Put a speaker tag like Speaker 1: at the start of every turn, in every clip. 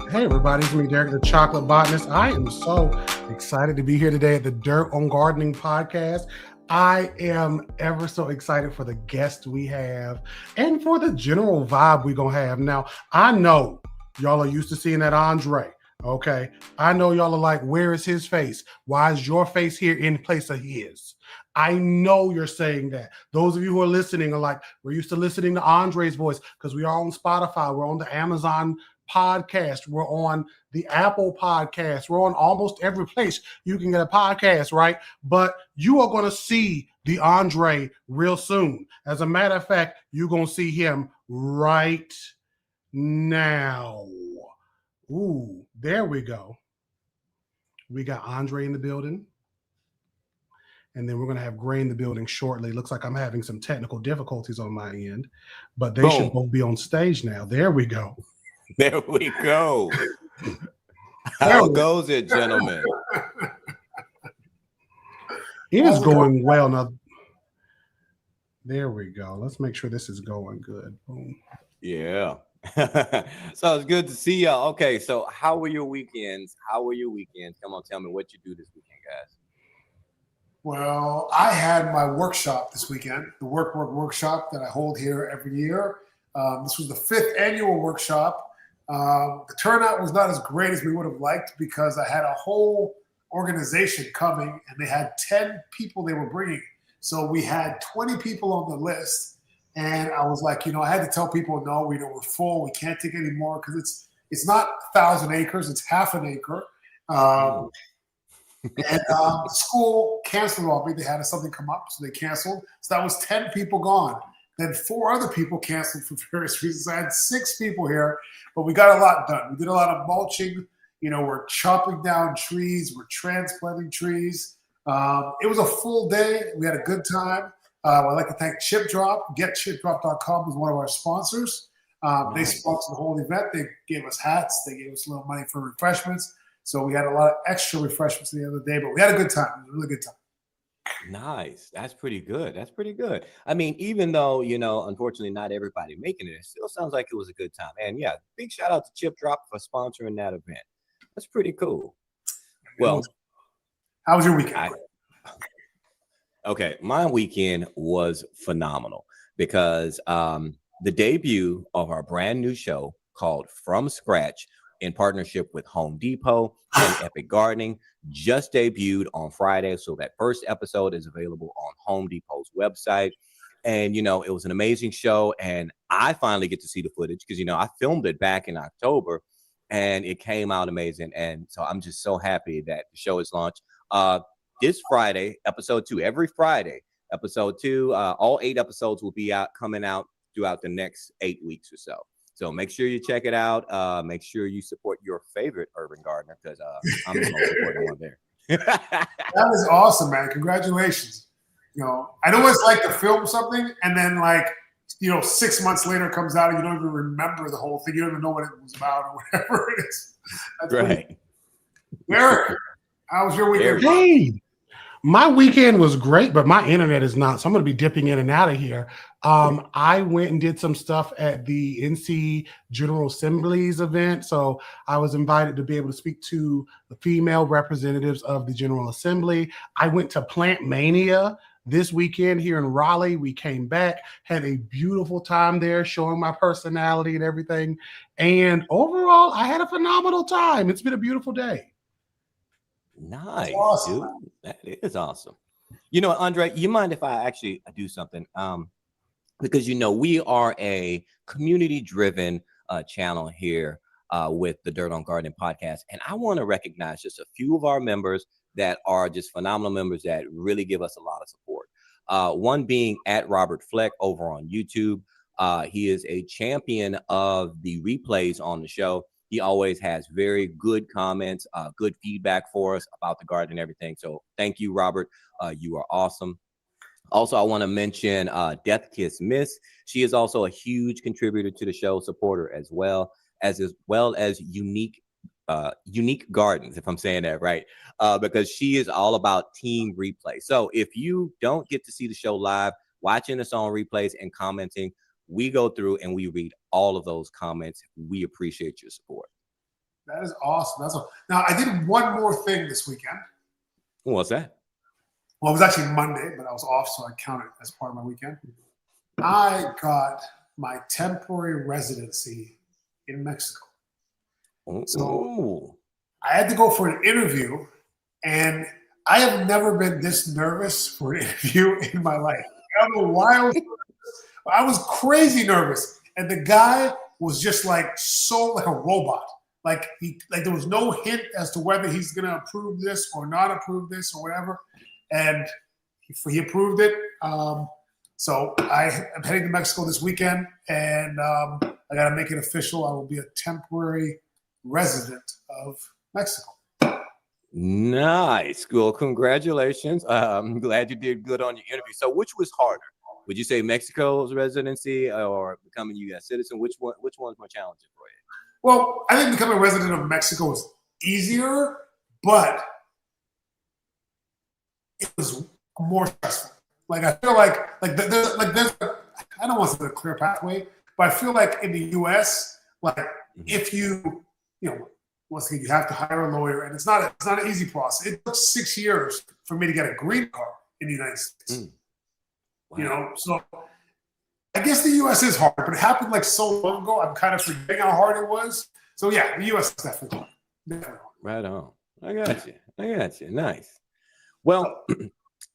Speaker 1: Hey everybody, it's me, Derek, the Chocolate Botanist. I am so excited to be here today at the Dirt on Gardening podcast. I am ever so excited for the guests we have and for the general vibe we're going to have. Now, I know y'all are used to seeing that Andre, okay? I know y'all are like, where is his face? Why is your face here in place of his? I know you're saying that. Those of you who are listening are like, we're used to listening to Andre's voice because we are on Spotify, we're on the Amazon podcast, we're on the Apple podcast, we're on almost every place you can get a podcast, right? But you are going to see the Andre real soon. As a matter of fact, you're going to see him right now. Ooh, there we go. We got Andre in the building. And then we're going to have Gray in the building shortly. Looks like I'm having some technical difficulties on my end, but they should both be on stage now. There we go.
Speaker 2: There we go. How goes it, gentlemen?
Speaker 1: It is going well. Now, there we go. Let's make sure this is going good. Boom.
Speaker 2: Yeah. So it's good to see y'all. Okay, so how were your weekends? Come on, tell me what you do this weekend, guys.
Speaker 3: Well, I had my workshop this weekend, the workshop that I hold here every year. This was the 5th annual workshop. The turnout was not as great as we would have liked because I had a whole organization coming and they had 10 people they were bringing. So we had 20 people on the list. And I was like, I had to tell people, no, we're full. We can't take any more because it's not 1,000 acres. It's half an acre. And the school canceled on me. They had something come up, so they canceled. So that was 10 people gone. Then 4 other people canceled for various reasons. I had 6 people here, but we got a lot done. We did a lot of mulching. We're chopping down trees. We're transplanting trees. It was a full day. We had a good time. I'd like to thank Chip Drop. GetChipDrop.com is one of our sponsors. They sponsored the whole event. They gave us hats. They gave us a little money for refreshments. So we had a lot of extra refreshments the other day, but we had a good time. It was a really good time.
Speaker 2: Nice. That's pretty good. I mean, even though, unfortunately not everybody making it still sounds like it was a good time. And yeah, big shout out to Chip Drop for sponsoring that event. That's pretty cool. Well,
Speaker 3: how was your weekend?
Speaker 2: Okay, my weekend was phenomenal because the debut of our brand new show called From Scratch in partnership with Home Depot and Epic Gardening just debuted on Friday. So that first episode is available on Home Depot's website. And, it was an amazing show. And I finally get to see the footage because, I filmed it back in October and it came out amazing. And so I'm just so happy that the show is launched. This Friday, episode 2, every Friday, episode 2, all 8 episodes will be coming out throughout the next 8 weeks or so. So make sure you check it out. Make sure you support your favorite urban gardener because I'm the most important one there.
Speaker 3: That was awesome, man. Congratulations. I know what it's like to film something and then 6 months later it comes out and you don't even remember the whole thing. You don't even know what it was about or whatever it is. That's
Speaker 2: right.
Speaker 3: Eric, how was your weekend?
Speaker 1: Hey, my weekend was great, but my internet is not. So I'm going to be dipping in and out of here. I went and did some stuff at the NC General Assembly's event. So I was invited to be able to speak to the female representatives of the General Assembly. I went to Plant Mania this weekend here in Raleigh. We came back, had a beautiful time there, showing my personality and everything. And overall, I had a phenomenal time. It's been a beautiful day.
Speaker 2: Nice,
Speaker 3: awesome.
Speaker 2: Dude. That is awesome. Andre, you mind if I actually do something? Because, we are a community-driven channel here with the Dirt on Gardening podcast. And I want to recognize just a few of our members that are just phenomenal members that really give us a lot of support. One being at Robert Fleck over on YouTube. He is a champion of the replays on the show. He always has very good comments, good feedback for us about the garden and everything. So thank you, Robert. You are awesome. Also, I want to mention Death Kiss Miss. She is also a huge contributor to the show, supporter as well as Unique Gardens, if I'm saying that right, because she is all about team replay. So if you don't get to see the show live, watching us on replays and commenting, we go through and we read all of those comments. We appreciate your support.
Speaker 3: That is awesome. That's awesome. Now, I did one more thing this weekend.
Speaker 2: What's that?
Speaker 3: Well, it was actually Monday, but I was off, so I count it as part of my weekend. I got my temporary residency in Mexico. So I had to go for an interview, and I have never been this nervous for an interview in my life. I don't know why I was crazy nervous, and the guy was just like like a robot. Like there was no hint as to whether he's going to approve this or not approve this or whatever, and he approved it. So I am heading to Mexico this weekend, and I got to make it official. I will be a temporary resident of Mexico.
Speaker 2: Nice. Well, congratulations. I'm glad you did good on your interview. So which was harder? Would you say Mexico's residency or becoming a U.S. citizen? Which one's more challenging for you?
Speaker 3: Well, I think becoming a resident of Mexico is easier, but it was more stressful. Like I feel like there's I don't want to say a clear pathway, but I feel like in the U.S., like if you once again you have to hire a lawyer, and it's not an easy process. It took 6 years for me to get a green card in the United States. Wow. So I guess the U.S. is hard, but it happened like so long ago. I'm kind of forgetting how hard it was. So yeah, the U.S. is definitely hard.
Speaker 2: Right on. I got you. Nice. Well,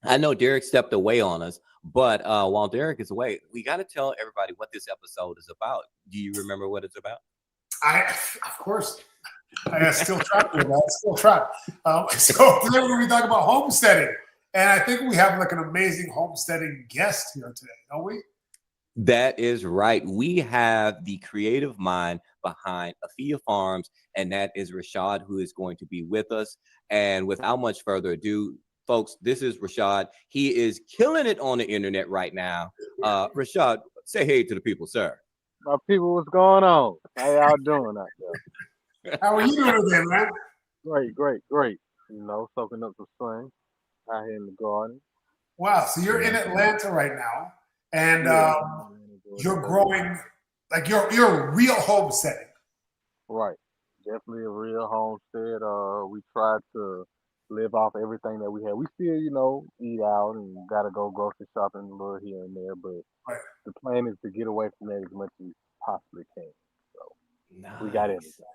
Speaker 2: I know Derek stepped away on us, but while Derek is away, we got to tell everybody what this episode is about. Do you remember what it's about?
Speaker 3: Of course. I still track with that. Still track. So today we're going to be talking about homesteading. And I think we have like an amazing homesteading guest here today, don't we?
Speaker 2: That is right. We have the creative mind behind Afya Farms, and that is Rashad, who is going to be with us. And without much further ado, folks, this is Rashad. He is killing it on the internet right now. Rashad, say hey to the people, sir.
Speaker 4: My people, what's going on? How y'all doing out there?
Speaker 3: How are you doing today, man?
Speaker 4: Great. Soaking up the sun out here in the garden.
Speaker 3: Wow, so you're in Atlanta right now, and you're growing, like you're real homesteading.
Speaker 4: Right, definitely a real homestead. We try to live off everything that we have. We still, eat out and gotta go grocery shopping a little here and there, but the plan is to get away from that as much as we possibly can. So we got everything.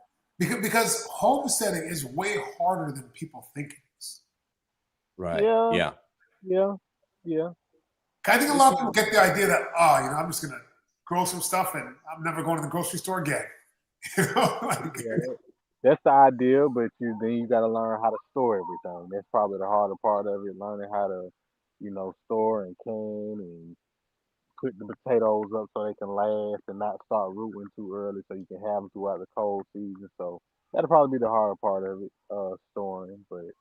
Speaker 3: Because homesteading is way harder than people think it is.
Speaker 2: Right.
Speaker 4: Yeah.
Speaker 3: I think a lot of people get the idea that, I'm just gonna grow some stuff and I'm never going to the grocery store again.
Speaker 4: That's the idea, but then you got to learn how to store everything. That's probably the harder part of it, learning how to, store and can and put the potatoes up so they can last and not start rooting too early so you can have them throughout the cold season. So that'll probably be the harder part of it, storing. But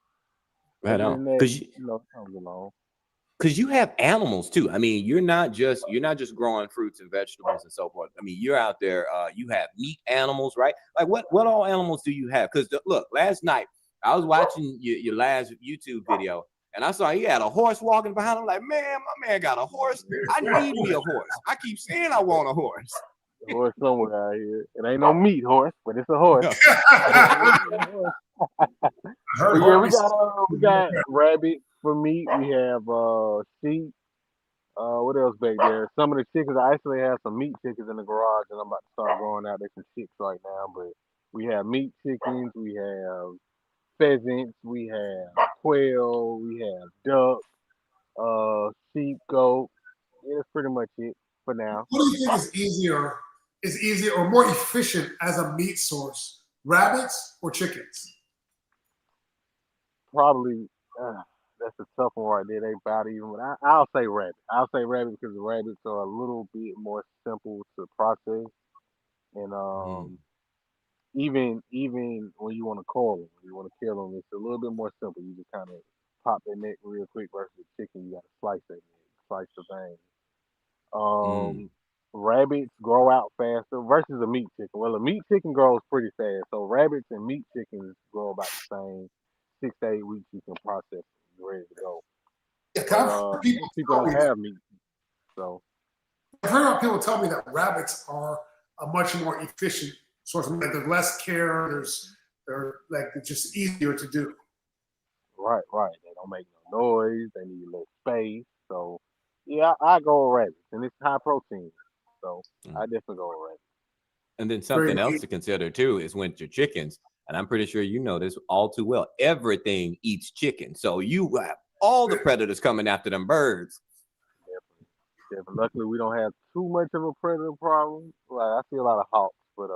Speaker 2: right on, because
Speaker 4: comes along.
Speaker 2: Because you have animals too. I mean, you're not just growing fruits and vegetables and so forth. I mean, you're out there. You have meat animals, right? Like what all animals do you have? Because look, last night I was watching your last YouTube video, and I saw you had a horse walking behind. I'm like, man, my man got a horse. I need me a horse. I keep saying I want a horse.
Speaker 4: A horse somewhere out here. It ain't no meat horse, but it's a horse. We got rabbit for meat. We have sheep. What else back there? Some of the chickens. I actually have some meat chickens in the garage, and I'm about to start growing out. There's some chicks right now, but we have meat chickens. We have pheasants. We have quail. We have duck. Sheep, goat. Yeah, that's pretty much it for now.
Speaker 3: What do you think is easier or more efficient as a meat source? Rabbits or chickens?
Speaker 4: Probably. That's a tough one right there. They about even. I'll say rabbit. I'll say rabbit because the rabbits are a little bit more simple to process, and even when you want to call them, when you want to kill them, it's a little bit more simple. You just kind of pop their neck real quick versus a chicken. You got to slice their neck, slice the vein. Rabbits grow out faster versus a meat chicken. Well, a meat chicken grows pretty fast, so rabbits and meat chickens grow about the same. 6 to 8 weeks you can process. Ready to go.
Speaker 3: Yeah,
Speaker 4: people don't have meat, so
Speaker 3: I've heard people tell me that rabbits are a much more efficient source of meat. There's less care. There's They're like it's just easier to do.
Speaker 4: Right. They don't make no noise. They need less space. So, yeah, I go with rabbits, and it's high protein. So I definitely go with rabbits.
Speaker 2: And then
Speaker 3: Very
Speaker 2: something else to consider too is when your chickens, and I'm pretty sure you know this all too well, everything eats chicken. So you have all the predators coming after them birds.
Speaker 4: Definitely. Luckily, we don't have too much of a predator problem. Like I see a lot of hawks, but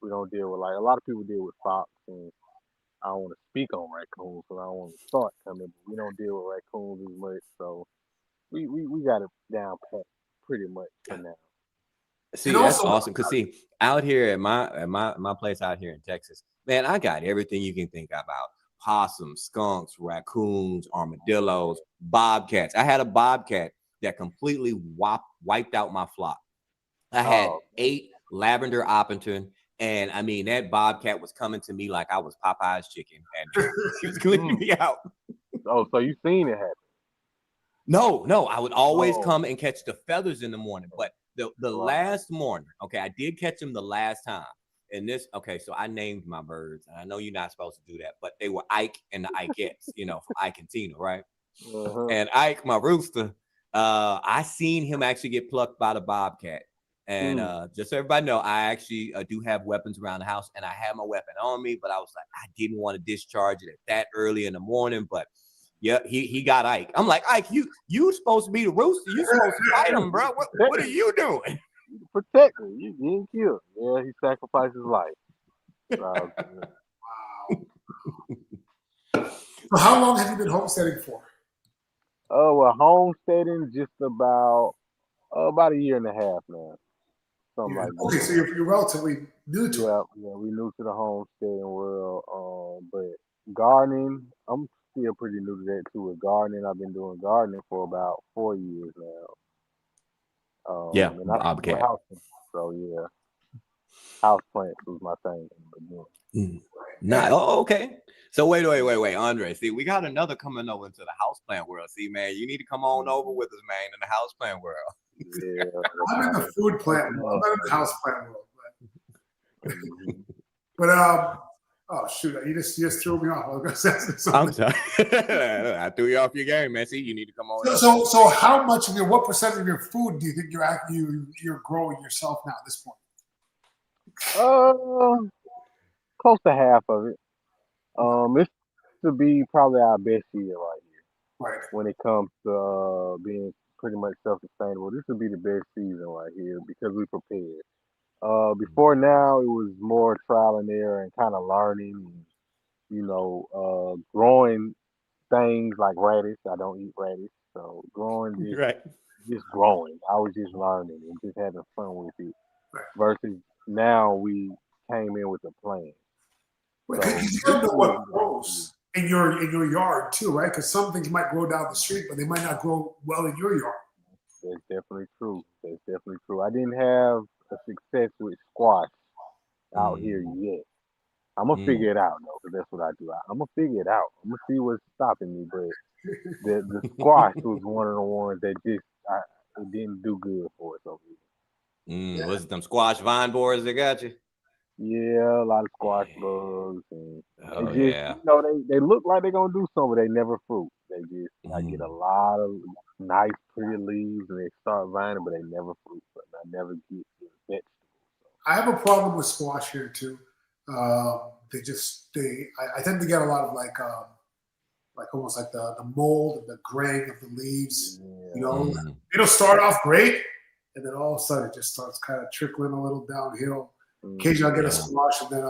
Speaker 4: we don't deal with like a lot of people deal with fox, and I don't want to speak on raccoons, so I don't want to start coming. But we don't deal with raccoons as much, so we got it down pat pretty much for now.
Speaker 2: See, that's awesome. Cause see, out here at my place out here in Texas, man, I got everything you can think about: possums, skunks, raccoons, armadillos, bobcats. I had a bobcat that completely wiped out my flock. I had 8 lavender opportun, and I mean that bobcat was coming to me like I was Popeye's chicken, and he was cleaning me out.
Speaker 4: Oh, so you seen it happen?
Speaker 2: No, I would always come and catch the feathers in the morning, but the last morning, okay, I did catch them the last time. And this, okay, so I named my birds, and I know you're not supposed to do that, but they were Ike and the Ikettes, from Ike and Tina, right? And Ike, my rooster, I seen him actually get plucked by the bobcat. And just so everybody know, I actually do have weapons around the house, and I had my weapon on me, but I was like, I didn't want to discharge it at that early in the morning, but yeah, he got Ike. I'm like, Ike, you supposed to be the rooster. You supposed to fight him, bro. What are you doing?
Speaker 4: Protect me. You didn't kill. Yeah, he sacrificed his life.
Speaker 3: Wow. So how long have you been homesteading for?
Speaker 4: Well, homesteading just about a year and a half now. Something like that.
Speaker 3: Okay, so you're relatively new to it.
Speaker 4: Yeah, we new to the homesteading world. But gardening, I'm still pretty new to that too. With gardening, I've been doing gardening for about 4 years now.
Speaker 2: Yeah,
Speaker 4: and I
Speaker 2: bobcat.
Speaker 4: So yeah, house plants was my thing in the beginning.
Speaker 2: Okay. So wait, Andre. See, we got another coming over into the houseplant world. See, man, you need to come on over with us, man, in the houseplant world.
Speaker 4: Yeah,
Speaker 3: I'm in the food plant world. I'm not in the houseplant world. But oh shoot, you just threw me off. I was gonna say something.
Speaker 2: I'm sorry. I threw you off your game, man. See, you need to come on.
Speaker 3: So how much of what percent of your food do you think you're growing yourself now at this point?
Speaker 4: Close to half of it. This to be probably our best year right here.
Speaker 3: Right.
Speaker 4: When it comes to being pretty much self-sustainable, this would be the best season right here because we prepared. Before now, it was more trial and error and kind of learning, growing things like radish. I don't eat radish, so growing just growing. I was just learning and just having fun with it.
Speaker 3: Right.
Speaker 4: Versus now, we came in with a plan.
Speaker 3: Right, so, you don't know what grows in your yard too, right? Because some things might grow down the street, but they might not grow well in your yard.
Speaker 4: That's definitely true. I didn't have a success with squash out here yet. I'm gonna figure it out though, because that's what I do. I'm gonna figure it out. I'm gonna see what's stopping me. But the squash was one of the ones that it didn't do good for us over here.
Speaker 2: Was it them squash vine borers that got you?
Speaker 4: Yeah, a lot of squash bugs, and they look like they're gonna do something, but they never fruit. They just get a lot of nice, pretty leaves, and they start vining, but they never fruit. But I never get vegetables.
Speaker 3: I have a problem with squash here too. I tend to get a lot of like almost like the mold and the graying of the leaves. Yeah. It'll start off great, and then all of a sudden it just starts kind of trickling a little downhill. Occasionally I'll get a squash, and then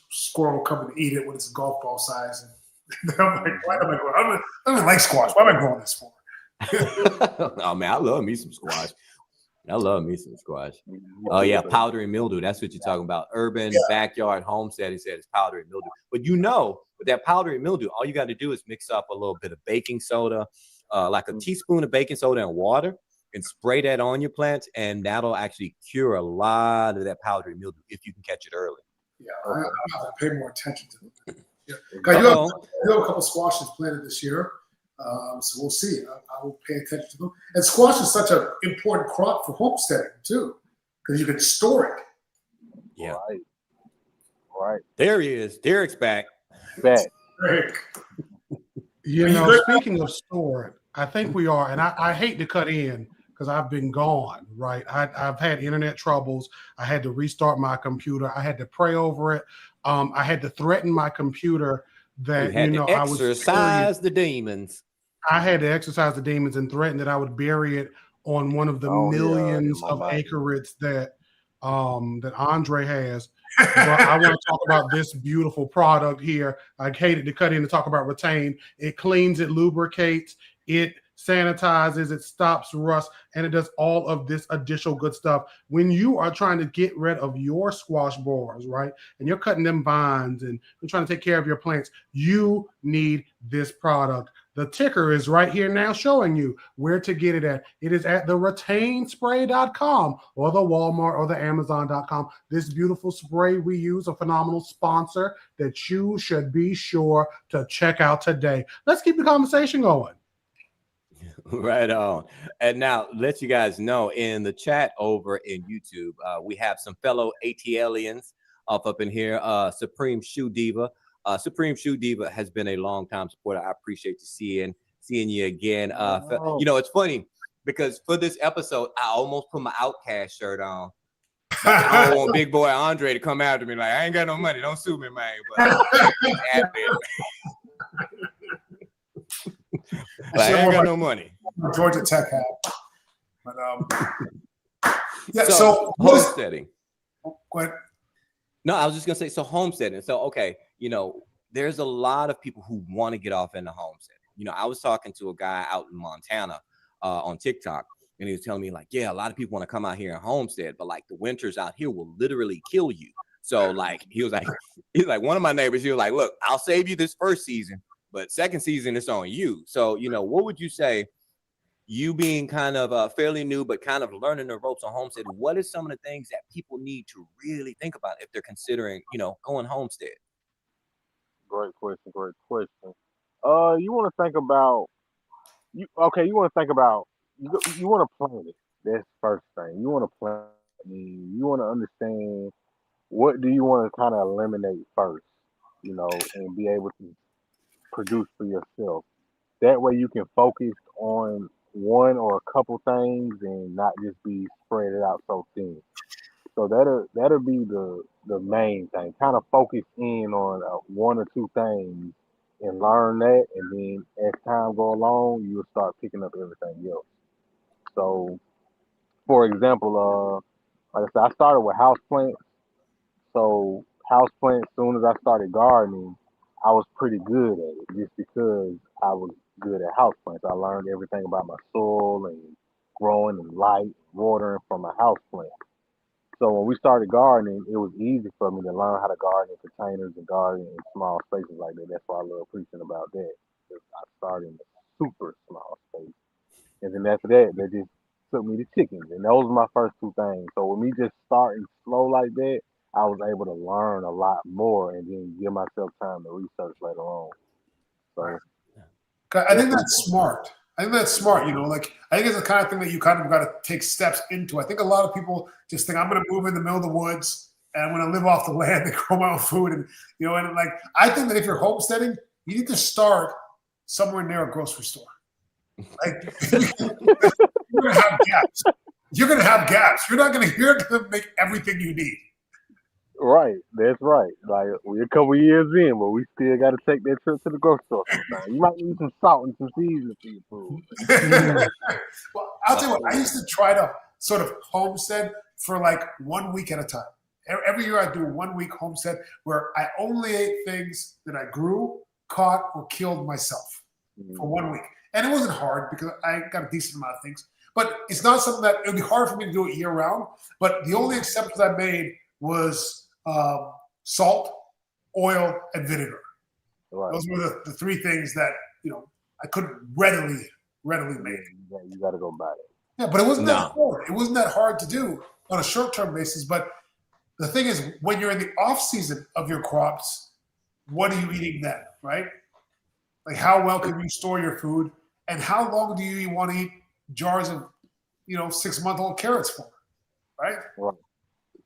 Speaker 3: squirrel will come and eat it when it's a golf ball size. And I'm like, why am I growing? I don't even like squash. Why am I growing this for?
Speaker 2: Oh man, I love me some squash. Oh yeah, powdery mildew. That's what you're talking about. Urban backyard homestead. He said it's powdery mildew. But with that powdery mildew, all you got to do is mix up a little bit of baking soda, like a teaspoon of baking soda and water, and spray that on your plants, and that'll actually cure a lot of that powdery mildew if you can catch it early.
Speaker 3: Yeah, I have to pay more attention to it. Yeah. I do have a couple squashes planted this year, so we'll see. I will pay attention to them. And squash is such an important crop for homesteading too, because you can store it.
Speaker 2: Yeah.
Speaker 4: Right.
Speaker 2: There he is. Derek's back.
Speaker 4: Back.
Speaker 3: Great.
Speaker 1: You
Speaker 3: Are you
Speaker 1: know,
Speaker 3: good?
Speaker 1: speaking of storing, I think we are, and I hate to cut in because I've been gone, right? I've had internet troubles. I had to restart my computer. I had to pray over it. I had to threaten my computer
Speaker 2: You
Speaker 1: that,
Speaker 2: had to
Speaker 1: I would bury it.
Speaker 2: exercise the demons.
Speaker 1: I had to exercise the demons and threaten that I would bury it on one of the
Speaker 4: Oh, yeah,
Speaker 1: millions
Speaker 4: my
Speaker 1: of
Speaker 4: mind.
Speaker 1: acreages that Andre has. But I want to talk about this beautiful product here. I hated to cut in to talk about Retain. It cleans, it lubricates, it sanitizes, it stops rust, and it does all of this additional good stuff. When you are trying to get rid of your squash borers, right, and you're cutting them vines and you're trying to take care of your plants, you need this product. The ticker is right here now showing you where to get it at. It is at the retainspray.com or the Walmart or the Amazon.com. This beautiful spray we use, a phenomenal sponsor that you should be sure to check out today. Let's keep the conversation going.
Speaker 2: Right on. And now let you guys know in the chat over in YouTube, we have some fellow ATLians up in here. Supreme Shoe Diva. Supreme Shoe Diva has been a long time supporter. I appreciate you seeing you again. It's funny because for this episode, I almost put my Outcast shirt on. I don't want big boy Andre to come after me like, I ain't got no money. Don't sue me, man. But I ain't got no money.
Speaker 3: Georgia Tech hat. But yeah,
Speaker 2: so homesteading.
Speaker 3: Go ahead.
Speaker 2: No, I was just gonna say, so homesteading. So okay, there's a lot of people who want to get off into homesteading. I was talking to a guy out in Montana on TikTok, and he was telling me like, yeah, a lot of people want to come out here and homestead, but like the winters out here will literally kill you. So like he's like one of my neighbors, he was like, look, I'll save you this first season, but second season it's on you. So what would you say? You being kind of fairly new, but kind of learning the ropes on homestead, what is some of the things that people need to really think about if they're considering, going homestead?
Speaker 4: Great question. You want to think about you want to think about you want to plan it. That's first thing. You want to plan. You want to understand what do you want to kind of eliminate first, and be able to produce for yourself. That way you can focus on one or a couple things and not just be spread it out so thin. So that'll be the main thing. Kind of focus in on one or two things and learn that, and then as time go along, you'll start picking up everything else. So, for example, like I said, I started with houseplants. So houseplants, as soon as I started gardening, I was pretty good at it just because I was good at houseplants. I learned everything about my soil and growing and light, watering from a houseplant. So when we started gardening, it was easy for me to learn how to garden in containers and garden in small spaces like that. That's why I love preaching about that. Because I started in a super small space. And then after that, they just took me to chickens. And those were my first two things. So with me just starting slow like that, I was able to learn a lot more and then give myself time to research later on. So
Speaker 3: I think that's smart. I think I think it's the kind of thing that you kind of got to take steps into. I think a lot of people just think I'm going to move in the middle of the woods and I'm going to live off the land and grow my own food. And, I think that if you're homesteading, you need to start somewhere near a grocery store. Like, you're going to have gaps. You're going to make everything you need.
Speaker 4: Right, that's right. Like we're a couple years in, but we still got to take that trip to the grocery store sometime. You might need some salt and some seasoning for your food.
Speaker 3: Well, I'll tell you what. I used to try to sort of homestead for like 1 week at a time. Every year I do 1 week homestead where I only ate things that I grew, caught, or killed myself for 1 week. And it wasn't hard because I got a decent amount of things. But it's not something that it would be hard for me to do it year round. But the only exceptions I made was salt, oil, and vinegar. Right. Those were the three things that I couldn't readily make.
Speaker 4: You got to go buy it.
Speaker 3: Yeah, but it wasn't that hard. It wasn't that hard to do on a short-term basis. But the thing is, when you're in the off season of your crops, what are you eating then, right? Like, how well can you store your food, and how long do you want to eat jars of 6-month-old carrots for, right?
Speaker 4: Right.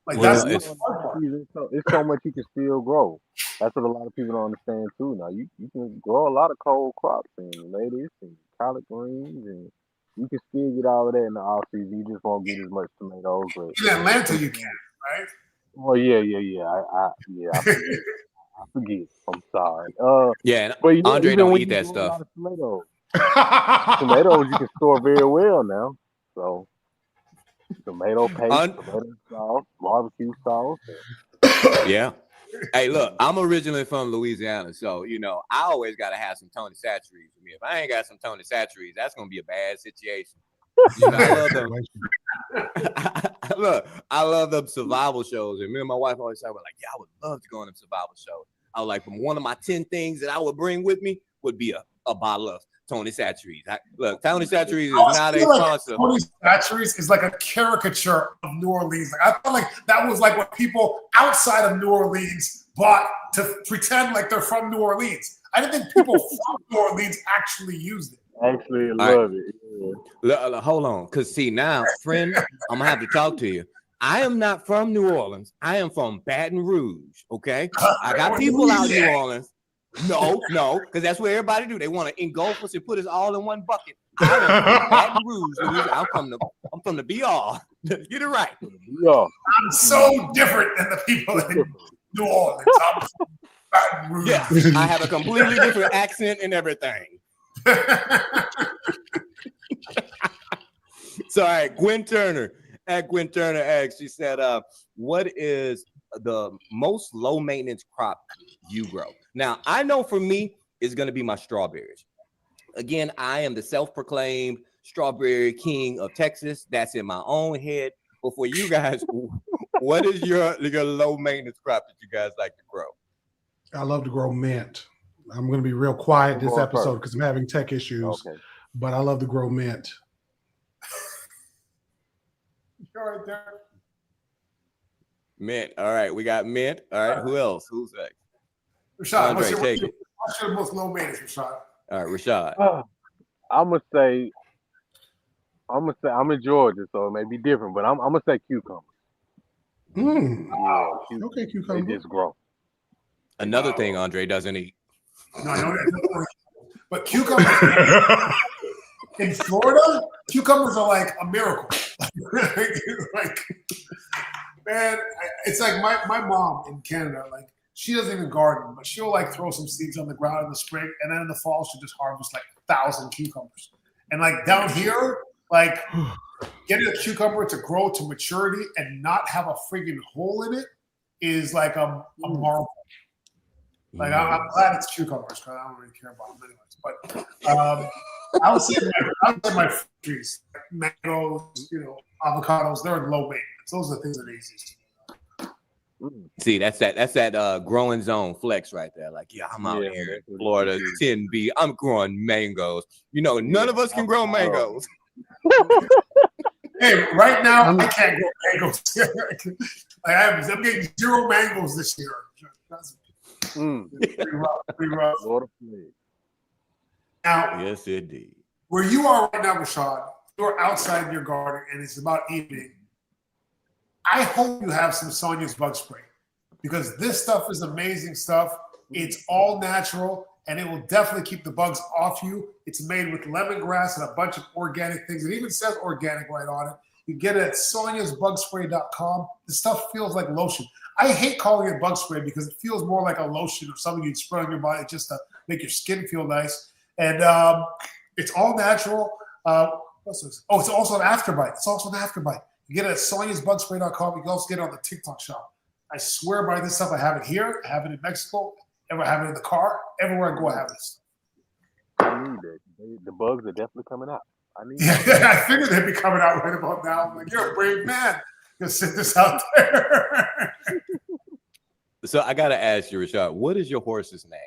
Speaker 3: Like
Speaker 2: Well,
Speaker 3: that's the
Speaker 2: it's
Speaker 3: fun part.
Speaker 4: It's so much you can still grow. That's what a lot of people don't understand too. Now you can grow a lot of cold crops and lettuce and collard greens and you can still get all of that in the off season. You just won't get as much tomatoes, but
Speaker 3: In Atlanta, you
Speaker 4: sometimes.
Speaker 3: can, right?
Speaker 4: Oh yeah. I forget. I forget. I'm sorry.
Speaker 2: yeah, and
Speaker 4: But yeah,
Speaker 2: Andre
Speaker 4: even
Speaker 2: don't
Speaker 4: when
Speaker 2: eat
Speaker 4: you
Speaker 2: that
Speaker 4: grow a
Speaker 2: stuff.
Speaker 4: lot of tomatoes you can store very well now. So tomato paste,
Speaker 2: Un-
Speaker 4: tomato sauce, barbecue sauce.
Speaker 2: yeah. Hey, look, I'm originally from Louisiana, so I always gotta have some Tony Chachere's with me. If I ain't got some Tony Chachere's, that's gonna be a bad situation. I love them. Look, I love them survival shows, and me and my wife always talk about like, yeah, I would love to go on them survival shows. I was like, but one of my 10 things that I would bring with me would be a bottle of Tony Chachere's. Look, Tony Chachere's is not a sponsor.
Speaker 3: Tony Chachere's is like a caricature of New Orleans. Like, I felt like that was like what people outside of New Orleans bought to pretend like they're from New Orleans. I didn't think people from New Orleans actually used it.
Speaker 4: Actually,
Speaker 2: All right.
Speaker 4: love it. Yeah.
Speaker 2: Hold on, because see now, friend, I'm gonna have to talk to you. I am not from New Orleans. I am from Baton Rouge. Okay, I got people out in New Orleans. No, because that's what everybody do. They want to engulf us and put us all in one bucket. I am from Baton Rouge, Louisiana. I'm from the BR. Get it right.
Speaker 4: Yeah.
Speaker 3: I'm so different than the people in New Orleans. I'm from Baton Rouge.
Speaker 2: Yeah, I have a completely different accent and everything. So, all right, Gwen Turner asked, she said, what is the most low maintenance crop you grow? Now, I know for me, it's going to be my strawberries. Again, I am the self-proclaimed strawberry king of Texas. That's in my own head. But for you guys, what is your low maintenance crop that you guys like to grow?
Speaker 1: I love to grow mint. I'm going to be real quiet this episode because I'm having tech issues.
Speaker 4: Okay.
Speaker 1: But I love to grow mint.
Speaker 3: You're right there.
Speaker 2: Mint. All right, we got mint. All right, who else? Who's next?
Speaker 3: Rashad,
Speaker 2: Andre, take it.
Speaker 3: What's your most low maintenance, Rashad?
Speaker 2: All right, Rashad.
Speaker 4: I'm gonna say I'm in Georgia, so it may be different, but I'm gonna say cucumbers.
Speaker 1: Yeah,
Speaker 4: Cucumbers.
Speaker 1: okay, cucumber.
Speaker 4: They just grow.
Speaker 2: Another thing Andre doesn't eat.
Speaker 3: No, I know that. But cucumbers in Florida, cucumbers are like a miracle. Like, man, it's like my mom in Canada, like she doesn't even garden, but she'll like throw some seeds on the ground in the spring, and then in the fall she'll just harvest like 1,000 cucumbers. And like down here, like getting a cucumber to grow to maturity and not have a friggin' hole in it is like a marvel. Like I'm glad it's cucumbers because I don't really care about them anyways. But I would say my trees, like mangoes, avocados, they're low maintenance. Those are the things that are easiest.
Speaker 2: See, that's that growing zone flex right there. Like, yeah, I'm out here in Florida, 10B. I'm growing mangoes. None of us can grow mangoes.
Speaker 3: Hey, right now I can't grow mangoes. I'm getting 0 mangoes this year. That's pretty rough. Now,
Speaker 2: yes, indeed.
Speaker 3: Where you are right now, Rashad, you're outside your garden and it's about evening. I hope you have some Sonia's bug spray because this stuff is amazing stuff. It's all natural and it will definitely keep the bugs off you. It's made with lemongrass and a bunch of organic things. It even says organic right on it. You get it at soniasbugspray.com. The stuff feels like lotion. I hate calling it bug spray because it feels more like a lotion or something you'd spray on your body just to make your skin feel nice. And it's all natural. What's this? Oh, it's also an afterbite. It's also an afterbite. You get it at soniasbugspray.com. You can also get it on the TikTok shop. I swear by this stuff. I have it here. I have it in Mexico. I have it in the car. Everywhere I go, I have this.
Speaker 4: I need it. The bugs are definitely coming out.
Speaker 3: I figured they'd be coming out right about now. I'm like, you're a brave man. Just sit this out there.
Speaker 2: So I got to ask you, Rashad, what is your horse's name?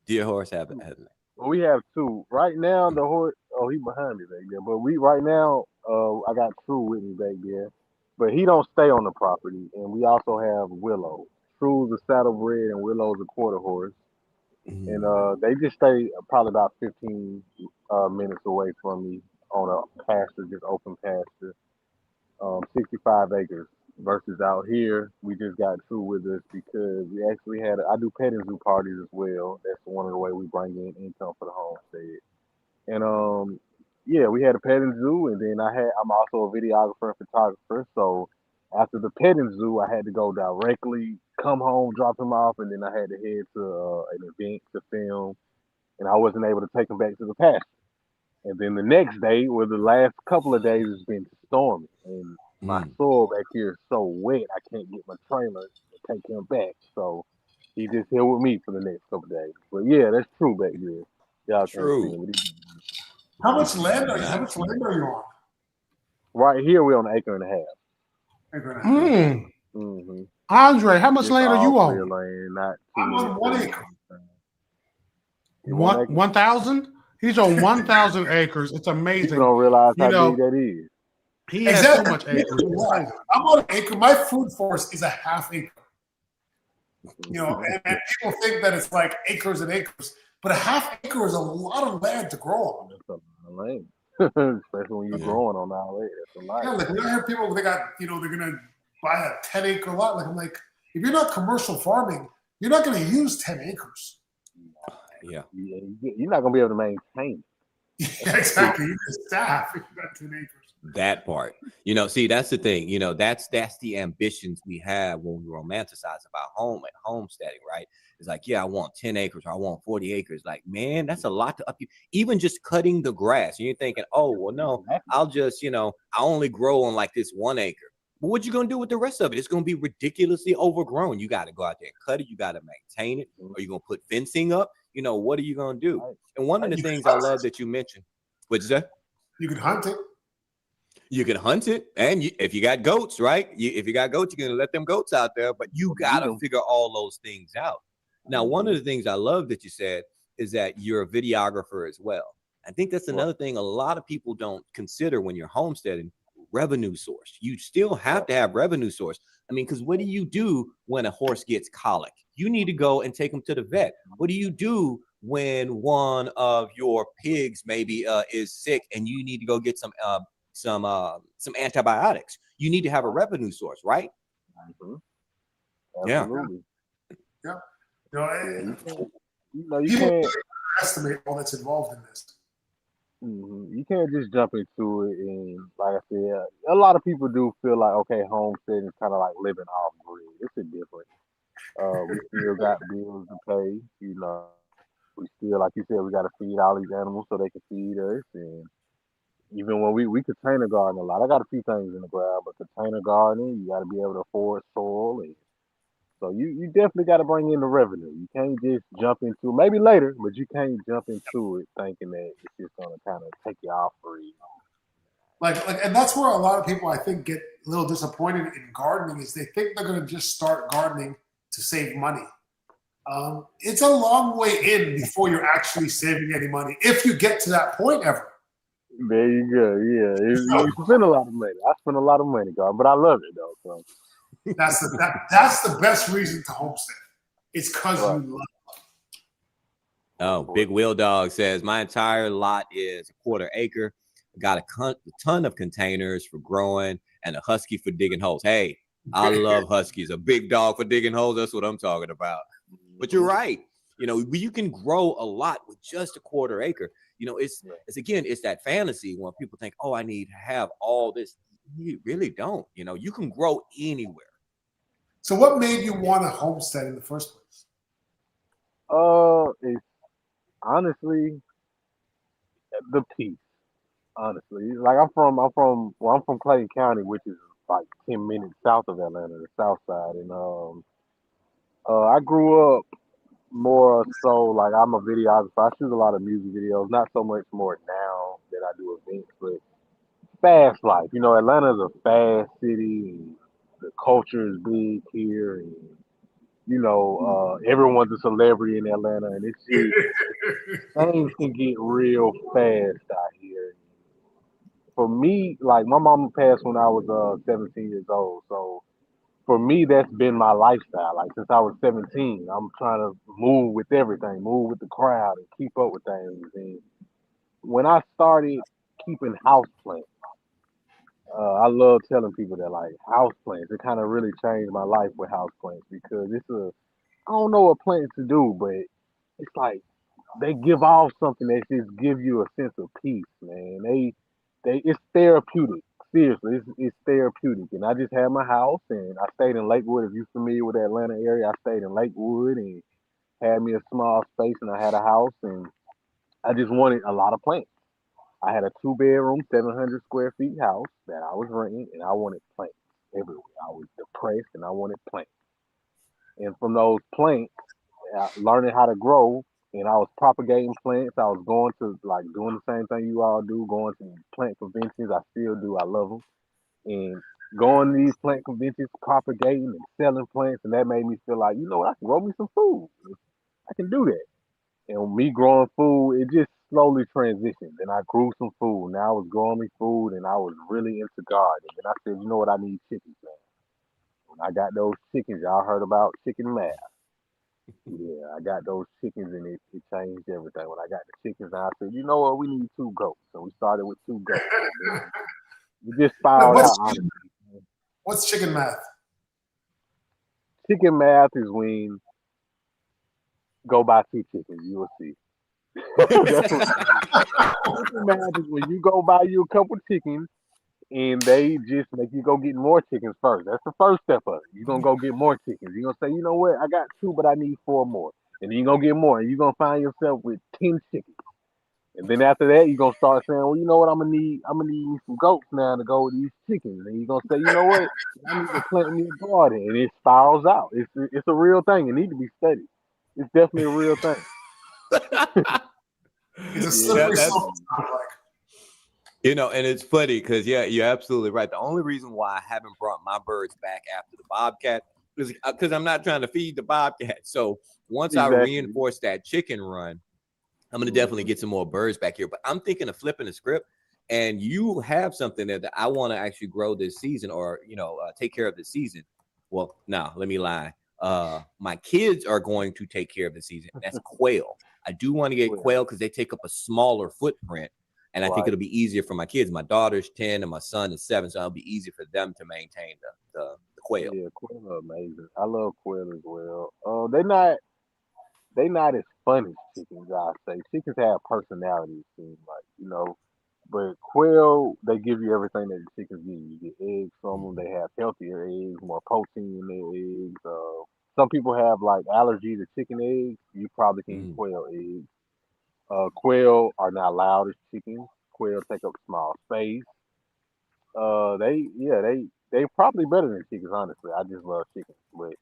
Speaker 2: Do your horse have a name?
Speaker 4: Well, we have 2. Right now, the horse, he's behind me back there. But right now, I got True with me back there. But he don't stay on the property. And we also have Willow. True's a saddlebred and Willow's a quarter horse. And they just stay probably about 15 minutes away from me on a pasture, just open pasture. 65 acres. versus out here, we just got two with us because we actually I do petting zoo parties as well. That's one of the way we bring in income for the homestead. And yeah, we had a petting zoo, and then I'm also a videographer and photographer. So after the petting zoo, I had to go directly, come home, drop him off, and then I had to head to an event to film, and I wasn't able to take him back to the pasture. And then the next day, or the last couple of days, it's been stormy, and my
Speaker 2: Mm,
Speaker 4: soil back here is so wet, I can't get my trailer to take him back. So he just here with me for the next couple of days. But yeah, that's true back there. Y'all can't see
Speaker 2: true.
Speaker 4: him. But
Speaker 3: How much land are you? How
Speaker 2: Not
Speaker 3: much land are you on?
Speaker 4: right here, we're on an acre and a half.
Speaker 3: Acre and a half.
Speaker 2: okay.
Speaker 1: Mm.
Speaker 4: Mm-hmm.
Speaker 1: Andre, how much
Speaker 4: It's
Speaker 1: land are
Speaker 4: all
Speaker 1: you
Speaker 4: clear
Speaker 1: on?
Speaker 4: land, not too
Speaker 3: I'm
Speaker 4: many
Speaker 3: on 1
Speaker 4: trees.
Speaker 3: acre.
Speaker 4: In 1 acre.
Speaker 1: 1,000? He's on 1,000 acres. It's
Speaker 4: People
Speaker 1: amazing.
Speaker 4: don't realize
Speaker 1: You
Speaker 4: how big
Speaker 1: know,
Speaker 4: that is.
Speaker 1: he has so
Speaker 3: Exactly.
Speaker 1: much acres. It's crazy.
Speaker 3: I'm on an acre. My food forest is a half acre. You know, and people think that it's like acres and acres, but a half acre is a lot of land to grow on.
Speaker 4: That's a lot of land. Especially when you're
Speaker 2: Yeah.
Speaker 4: growing on our land. That's a lot.
Speaker 3: Yeah, like when I hear people they got, you know, they're gonna buy a 10-acre lot. Like I'm like, if you're not commercial farming, you're not gonna use 10 acres.
Speaker 2: Yeah.
Speaker 4: You're not gonna be able to maintain it.
Speaker 3: Yeah, exactly. You need staff if you got 10 acres.
Speaker 2: That part, you know, see, that's the thing, you know, that's the ambitions we have when we romanticize about home and homesteading, right? It's like, yeah, I want 10 acres, or I want 40 acres. Like, man, that's a lot to up you. Even just cutting the grass. And you're thinking, oh, well, no, I'll just, you know, I only grow on like this 1 acre. But what you gonna do with the rest of it? It's gonna be ridiculously overgrown. You got to go out there and cut it. You got to maintain it. Or you're gonna put fencing up. You know, what are you gonna do? And one of the things I love that you mentioned, what'd you say?
Speaker 3: You can hunt it.
Speaker 2: You can hunt it, and if you got goats, right? If you got goats, you're gonna let them goats out there, but you gotta figure all those things out. Now, one of the things I love that you said is that you're a videographer as well. I think that's another thing a lot of people don't consider when you're homesteading: revenue source. You still have to have revenue source. I mean, because what do you do when a horse gets colic? You need to go and take them to the vet. What do you do when one of your pigs maybe is sick and you need to go get some antibiotics? You need to have a revenue source, right?
Speaker 4: Absolutely.
Speaker 3: Yeah.
Speaker 4: You know, you
Speaker 3: People
Speaker 4: can't
Speaker 3: estimate all that's involved in this.
Speaker 4: you can't just jump into it. And like I said, a lot of people do feel like, okay, homesteading is kind of like living off grid. It's a different. We still got bills to pay. You know, we still, like you said, we got to feed all these animals so they can feed us. And even when we container garden a lot, I got a few things in the ground, but container gardening, you got to be able to afford soil, and so you definitely got to bring in the revenue. You can't just jump into, maybe later, but you can't jump into it thinking that it's just gonna kind of take you off free.
Speaker 3: And that's where a lot of people I think get a little disappointed in gardening is they think they're going to just start gardening to save money. It's a long way in before you're actually saving any money, if you get to that point ever.
Speaker 4: There you go. Yeah, you spend a lot of money. I spend a lot of money, God, but I love it though. So
Speaker 3: That's the best reason to homestead. It's because you love it.
Speaker 2: Oh, Big Wheel Dog says my entire lot is a 1/4 acre. Got a ton of containers for growing and a husky for digging holes. Hey, I love huskies. A big dog for digging holes. That's what I'm talking about. But you're right. You know, you can grow a lot with just a 1/4 acre. You know, it's that fantasy when people think, oh, I need to have all this. You really don't. You know, you can grow anywhere.
Speaker 3: So what made you want to homestead in the first place?
Speaker 4: it's honestly the peace. Honestly, like I'm from Clayton County, which is like 10 minutes south of Atlanta, the south side, and I grew up more so like I'm a videographer. I shoot a lot of music videos, not so much more now that I do events, but fast life. You know, Atlanta's a fast city, and the culture is big here, and you know, everyone's a celebrity in Atlanta, and it's just things can get real fast out here. For me, like my mama passed when I was 17 years old, so for me, that's been my lifestyle. Like since I was 17, I'm trying to move with everything, move with the crowd, and keep up with things. And when I started keeping house plants, I love telling people that like house plants. It kind of really changed my life with house plants because I don't know what plants to do, but it's like they give off something that just give you a sense of peace, man. It's therapeutic. Seriously, it's therapeutic. And I just had my house, and I stayed in Lakewood. If you're familiar with the Atlanta area, I stayed in Lakewood and had me a small space, and I had a house, and I just wanted a lot of plants. I had a 2 bedroom, 700 square feet house that I was renting, and I wanted plants everywhere. I was depressed, and I wanted plants. And from those plants, learning how to grow, and I was propagating plants. I was going to like doing the same thing you all do, going to plant conventions. I still do. I love them. And going to these plant conventions, propagating and selling plants, and that made me feel like, you know what, I can grow me some food. I can do that. And me growing food, it just slowly transitioned. Then I grew some food. Now I was growing me food, and I was really into gardening. And I said, you know what, I need chickens now. When I got those chickens, y'all heard about chicken math. Yeah, I got those chickens, and it changed everything. When I got the chickens, I said, you know what, we need 2 goats. So we started with 2 goats. We just spiraled out, honestly.
Speaker 3: What's chicken math?
Speaker 4: Chicken math is when go buy 2 chickens. You will see. That's what chicken math is when you go buy you a couple chickens, and they just make you go get more chickens first. That's the first step of it. You're gonna go get more chickens. You're gonna say, you know what, I got 2, but I need 4 more. And then you're gonna get more, and you're gonna find yourself with 10 chickens. And then after that, you're gonna start saying, well, you know what, I'm gonna need some goats now to go with these chickens. And you're gonna say, you know what, I need to plant me a garden. And it spirals out. It's a real thing. It needs to be studied. It's definitely a real thing.
Speaker 3: It's a slippery slope.
Speaker 2: And it's funny because, yeah, you're absolutely right. The only reason why I haven't brought my birds back after the bobcat is because I'm not trying to feed the bobcat. So once I reinforce that chicken run, I'm going to definitely get some more birds back here. But I'm thinking of flipping the script, and you have something that I want to actually grow this season or, take care of this season. Well, no, let me lie. My kids are going to take care of the season. That's quail. I do want to get quail because they take up a smaller footprint. And I think it'll be easier for my kids. My daughter's 10 and my son is 7, so it'll be easier for them to maintain the quail.
Speaker 4: Yeah, quail are amazing. I love quail as well. They not as fun as chickens, I say. Chickens have personality, it seems like. But quail, they give you everything that the chickens give you. You get eggs from them. They have healthier eggs, more protein in their eggs. Some people have like allergy to chicken eggs. You probably can eat quail eggs. Quail are not loud as chickens. Quail take up small space. They probably better than chickens. Honestly, I just love chickens, but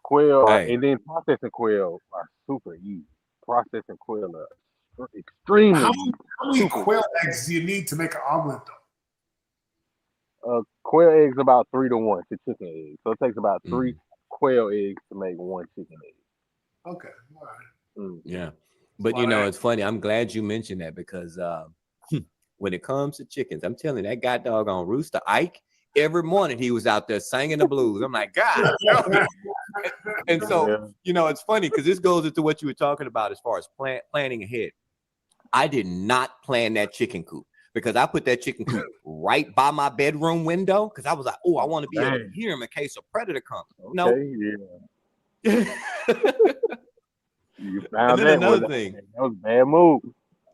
Speaker 4: quail and then processing quail are super easy. Processing quail are extremely easy.
Speaker 3: How many quail eggs do you need to make an omelet,
Speaker 4: though? Quail eggs about 3-to-1 to chicken eggs, so it takes about 3 quail eggs to make 1 chicken egg.
Speaker 3: Okay, all right.
Speaker 2: Yeah. But it's funny. I'm glad you mentioned that because when it comes to chickens, I'm telling you, that guy dog on Rooster Ike, every morning he was out there singing the blues. I'm like, God. And so, it's funny because this goes into what you were talking about as far as planning ahead. I did not plan that chicken coop because I put that chicken coop right by my bedroom window because I was like, oh, I want to be able to hear him in case a predator comes.
Speaker 4: You found
Speaker 2: another thing.
Speaker 4: That was a bad move.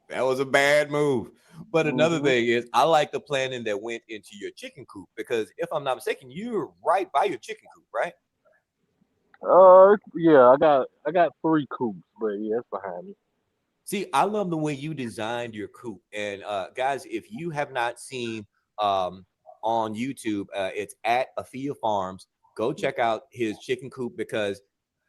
Speaker 2: That was a bad move. But another thing is, I like the planning that went into your chicken coop because if I'm not mistaken, you're right by your chicken coop, right?
Speaker 4: Yeah, I got 3 coops, but yeah, it's behind me.
Speaker 2: See, I love the way you designed your coop. And guys, if you have not seen on YouTube, it's at Afya Farms. Go check out his chicken coop because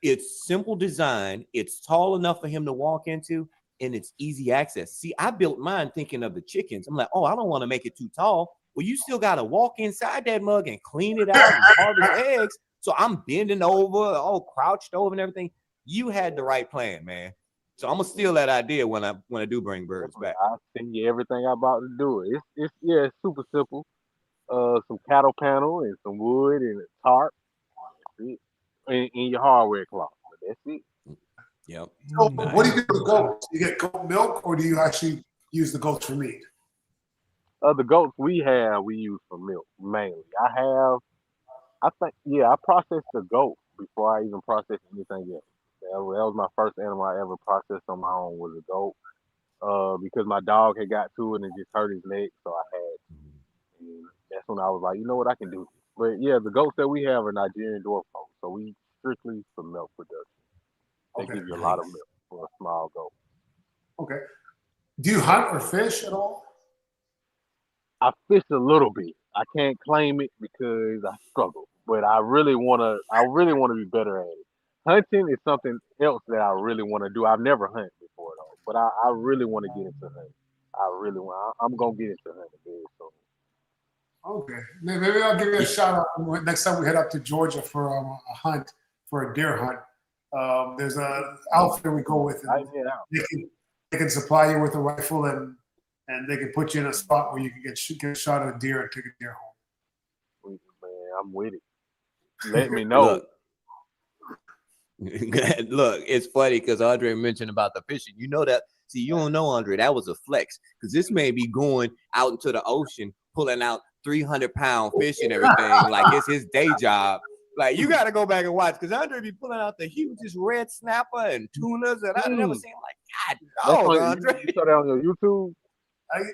Speaker 2: it's simple design. It's tall enough for him to walk into, and it's easy access. See, I built mine thinking of the chickens. I'm like, oh, I don't want to make it too tall. Well, you still got to walk inside that mug and clean it out and harvest eggs. So I'm bending over, all crouched over and everything. You had the right plan, man. So I'm gonna steal that idea when I do bring birds back.
Speaker 4: I'll send you everything I'm about to do. It's super simple. Some cattle panel and some wood and a tarp. That's it. And your hardware cloth. But that's it.
Speaker 2: Yep.
Speaker 3: So what do you do with goats? Do you get goat milk or do you actually use the goats for meat?
Speaker 4: The goats we have, we use for milk mainly. I processed the goat before I even processed anything else. That was my first animal I ever processed on my own was a goat. Because my dog had got to it and just hurt his leg, so I had to. And that's when I was like, you know what, I can do this. But yeah, the goats that we have are Nigerian dwarf goats, so we strictly for milk production. They
Speaker 3: Okay.
Speaker 4: give you a lot of
Speaker 2: Nice.
Speaker 4: milk for a small goat.
Speaker 3: Okay. Do you hunt or fish at all?
Speaker 4: I fish a little bit. I can't claim it because I struggle, but I really wanna. I really want to be better at it. Hunting is something else that I really want to do. I've never hunted before though, but I really want to get into hunting. I really want. I'm gonna get into hunting very soon.
Speaker 3: Okay. Maybe I'll give you a shout out next time we head up to Georgia for a hunt, for a deer hunt. There's a outfit we go with. And they can supply you with a rifle and they can put you in a spot where you can get a shot at a deer and take a deer home.
Speaker 4: Man, I'm with it. Let me know.
Speaker 2: Look, it's funny because Andre mentioned about the fishing. You know that. See, you don't know, Andre, that was a flex because this may be going out into the ocean, pulling out 300-pound fish and everything like it's his day job. Like, you got to go back and watch because Andre be pulling out the hugest red snapper and tunas that I've never seen. Like, God, dog, Andre.
Speaker 4: You saw that on your YouTube?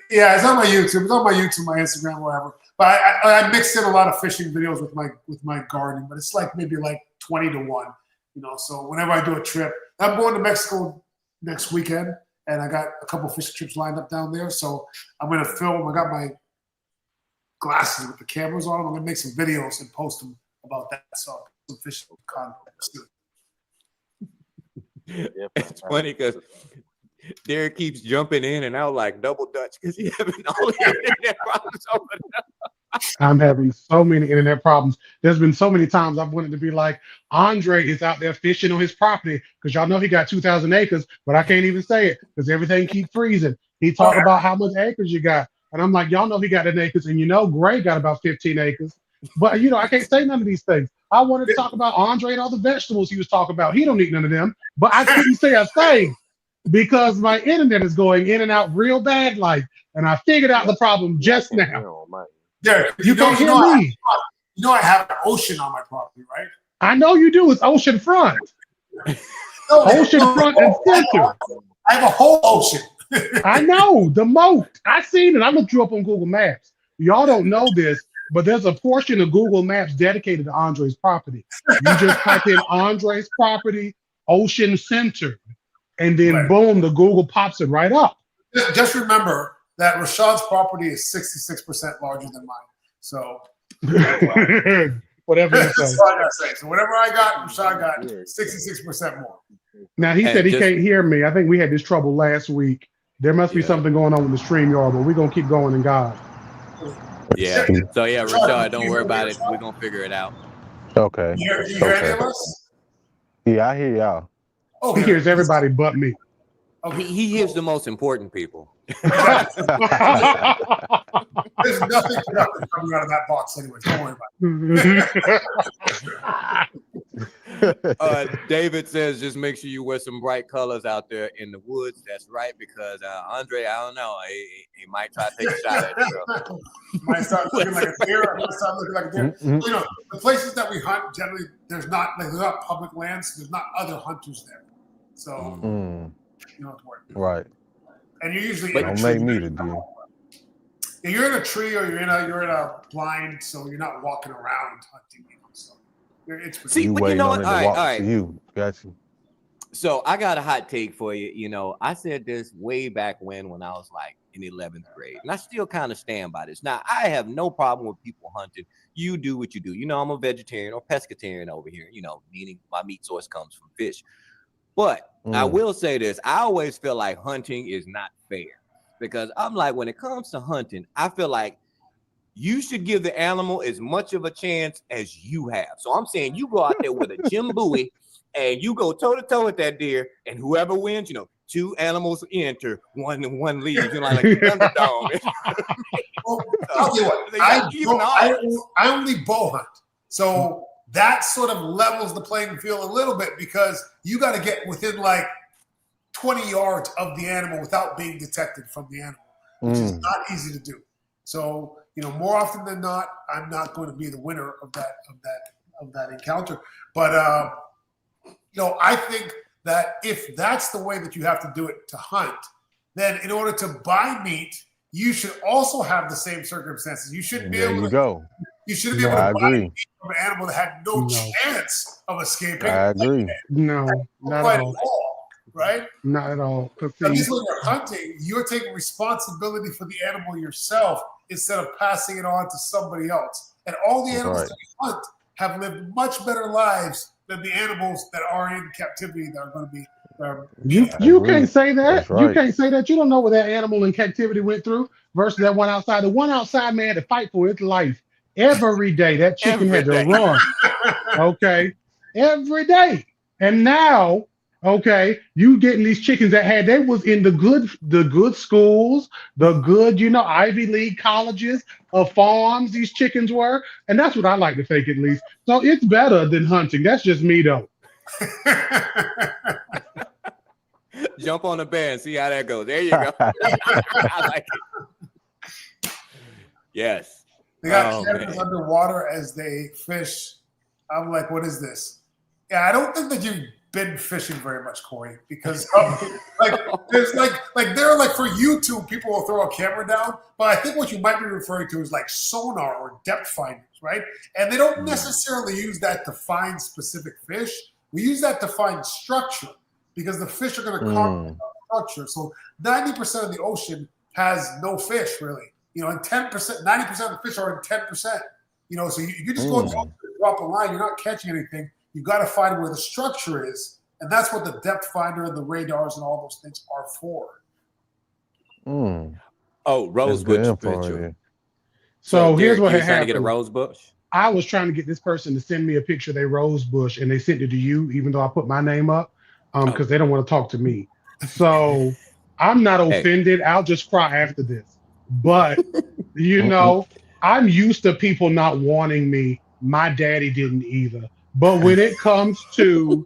Speaker 3: Yeah, it's on my YouTube. It's on my YouTube, my Instagram, whatever. But I mixed in a lot of fishing videos with my gardening, but it's like maybe like 20 to 1. You know, so whenever I do a trip, I'm going to Mexico next weekend, and I got a couple fishing trips lined up down there. So I'm going to film. I got my glasses with the cameras on them. I'm going to make some videos and post them about that. So some fishing content too.
Speaker 2: It's funny because Derek keeps jumping in and out like double dutch because he's having all the internet problems over there.
Speaker 1: I'm having so many internet problems. There's been so many times I've wanted to be like, Andre is out there fishing on his property because y'all know he got 2,000 acres, but I can't even say it because everything keeps freezing. He talked about how much acres you got. And I'm like, y'all know he got an acres. And you know, Gray got about 15 acres. But, you know, I can't say none of these things. I wanted to talk about Andre and all the vegetables he was talking about. He don't eat none of them. But I couldn't say a thing because my internet is going in and out real bad. And I figured out the problem just now.
Speaker 3: Derek,
Speaker 1: you can't hear me.
Speaker 3: You know I have an ocean on my property, right?
Speaker 1: I know you do. It's ocean front. Ocean front and center.
Speaker 3: I have a whole ocean.
Speaker 1: I know. The moat. I seen it. I looked you up on Google Maps. Y'all don't know this, but there's a portion of Google Maps dedicated to Andre's property. You just type in Andre's property, ocean center, and then boom, the Google pops it right up.
Speaker 3: Just remember that Rashad's property is 66% larger than mine. So
Speaker 1: whatever you say.
Speaker 3: That's all I gotta say. So whatever I got, Rashad got 66% more.
Speaker 1: Now he said he can't hear me. I think we had this trouble last week. There must be something going on with the StreamYard, but we're gonna keep going in God.
Speaker 2: Yeah. So yeah, Rashad, don't worry about it. We're gonna figure it out.
Speaker 5: Okay.
Speaker 3: You hear any of us?
Speaker 5: Yeah, I hear y'all.
Speaker 1: He hears everybody but me.
Speaker 2: He hears the most important people.
Speaker 3: There's nothing productive coming out of that box anyway. Don't worry about
Speaker 2: it. David says just make sure you wear some bright colors out there in the woods. That's right, because Andre, I don't know, he might try to take a shot at it.
Speaker 3: Might start looking like a deer. Might start looking like a deer. You know, the places that we hunt generally there's not public lands. So there's not other hunters there, so you don't have to worry.
Speaker 5: Right.
Speaker 3: And you're usually
Speaker 5: don't make me the deer.
Speaker 3: You're in a tree or you're in a blind, so you're not walking around hunting. You know, so it's
Speaker 2: see, but you know what? All right.
Speaker 5: You got you.
Speaker 2: So I got a hot take for you. You know, I said this way back when I was like in 11th grade, and I still kind of stand by this. Now, I have no problem with people hunting. You do what you do. You know, I'm a vegetarian or pescatarian over here. You know, meaning my meat source comes from fish. But I will say this. I always feel like hunting is not fair because I'm like, when it comes to hunting, I feel like you should give the animal as much of a chance as you have. So I'm saying you go out there with a Jim Bowie and you go toe to toe with that deer, and whoever wins, you know, 2 animals enter, one leaves. You know, like the Thunderdome.
Speaker 3: Well, I'll tell you what, I only bow hunt. So that sort of levels the playing field a little bit because you got to get within like 20 yards of the animal without being detected from the animal, which is not easy to do. So, more often than not, I'm not going to be the winner of that encounter. But I think that if that's the way that you have to do it to hunt, then in order to buy meat, you should also have the same circumstances. You shouldn't be able to. You shouldn't be able to buy meat from an animal that had no chance of escaping.
Speaker 5: I agree.
Speaker 1: No, not at all.
Speaker 3: Right?
Speaker 1: Not at all.
Speaker 3: At least when you're hunting, you're taking responsibility for the animal yourself instead of passing it on to somebody else. And all the animals that we hunt have lived much better lives than the animals that are in captivity that are going to be.
Speaker 1: You can't say that.
Speaker 5: Right.
Speaker 1: You can't say that. You don't know what that animal in captivity went through versus that one outside. The one outside man had to fight for its life every day. That chicken had to run. Okay, every day. And now, okay, you getting these chickens that they was in the good schools, the good, Ivy League colleges of farms. These chickens were, and that's what I like to think at least. So it's better than hunting. That's just me though.
Speaker 2: Jump on the bed and see how that goes. There you go. I like it. Yes.
Speaker 3: They got cameras underwater as they fish. I'm like, what is this? Yeah, I don't think that you've been fishing very much, Corey, because there's like for YouTube, people will throw a camera down, but I think what you might be referring to is like sonar or depth finders, right? And they don't necessarily use that to find specific fish. We use that to find structure because the fish are going to comment on structure. So 90% of the ocean has no fish really, and 10%, 90% of the fish are in 10%. So you just go and drop a line, you're not catching anything. You got to find where the structure is, and that's what the depth finder and the radars and all those things are for.
Speaker 2: Oh, rose bush picture.
Speaker 1: So here's what
Speaker 2: happened.
Speaker 1: Trying
Speaker 2: to get a rose bush.
Speaker 1: I was trying to get this person to send me a picture of their rose bush, and they sent it to you, even though I put my name up, because they don't want to talk to me. So I'm not offended. I'll just cry after this. But I'm used to people not wanting me. My daddy didn't either. But when it comes to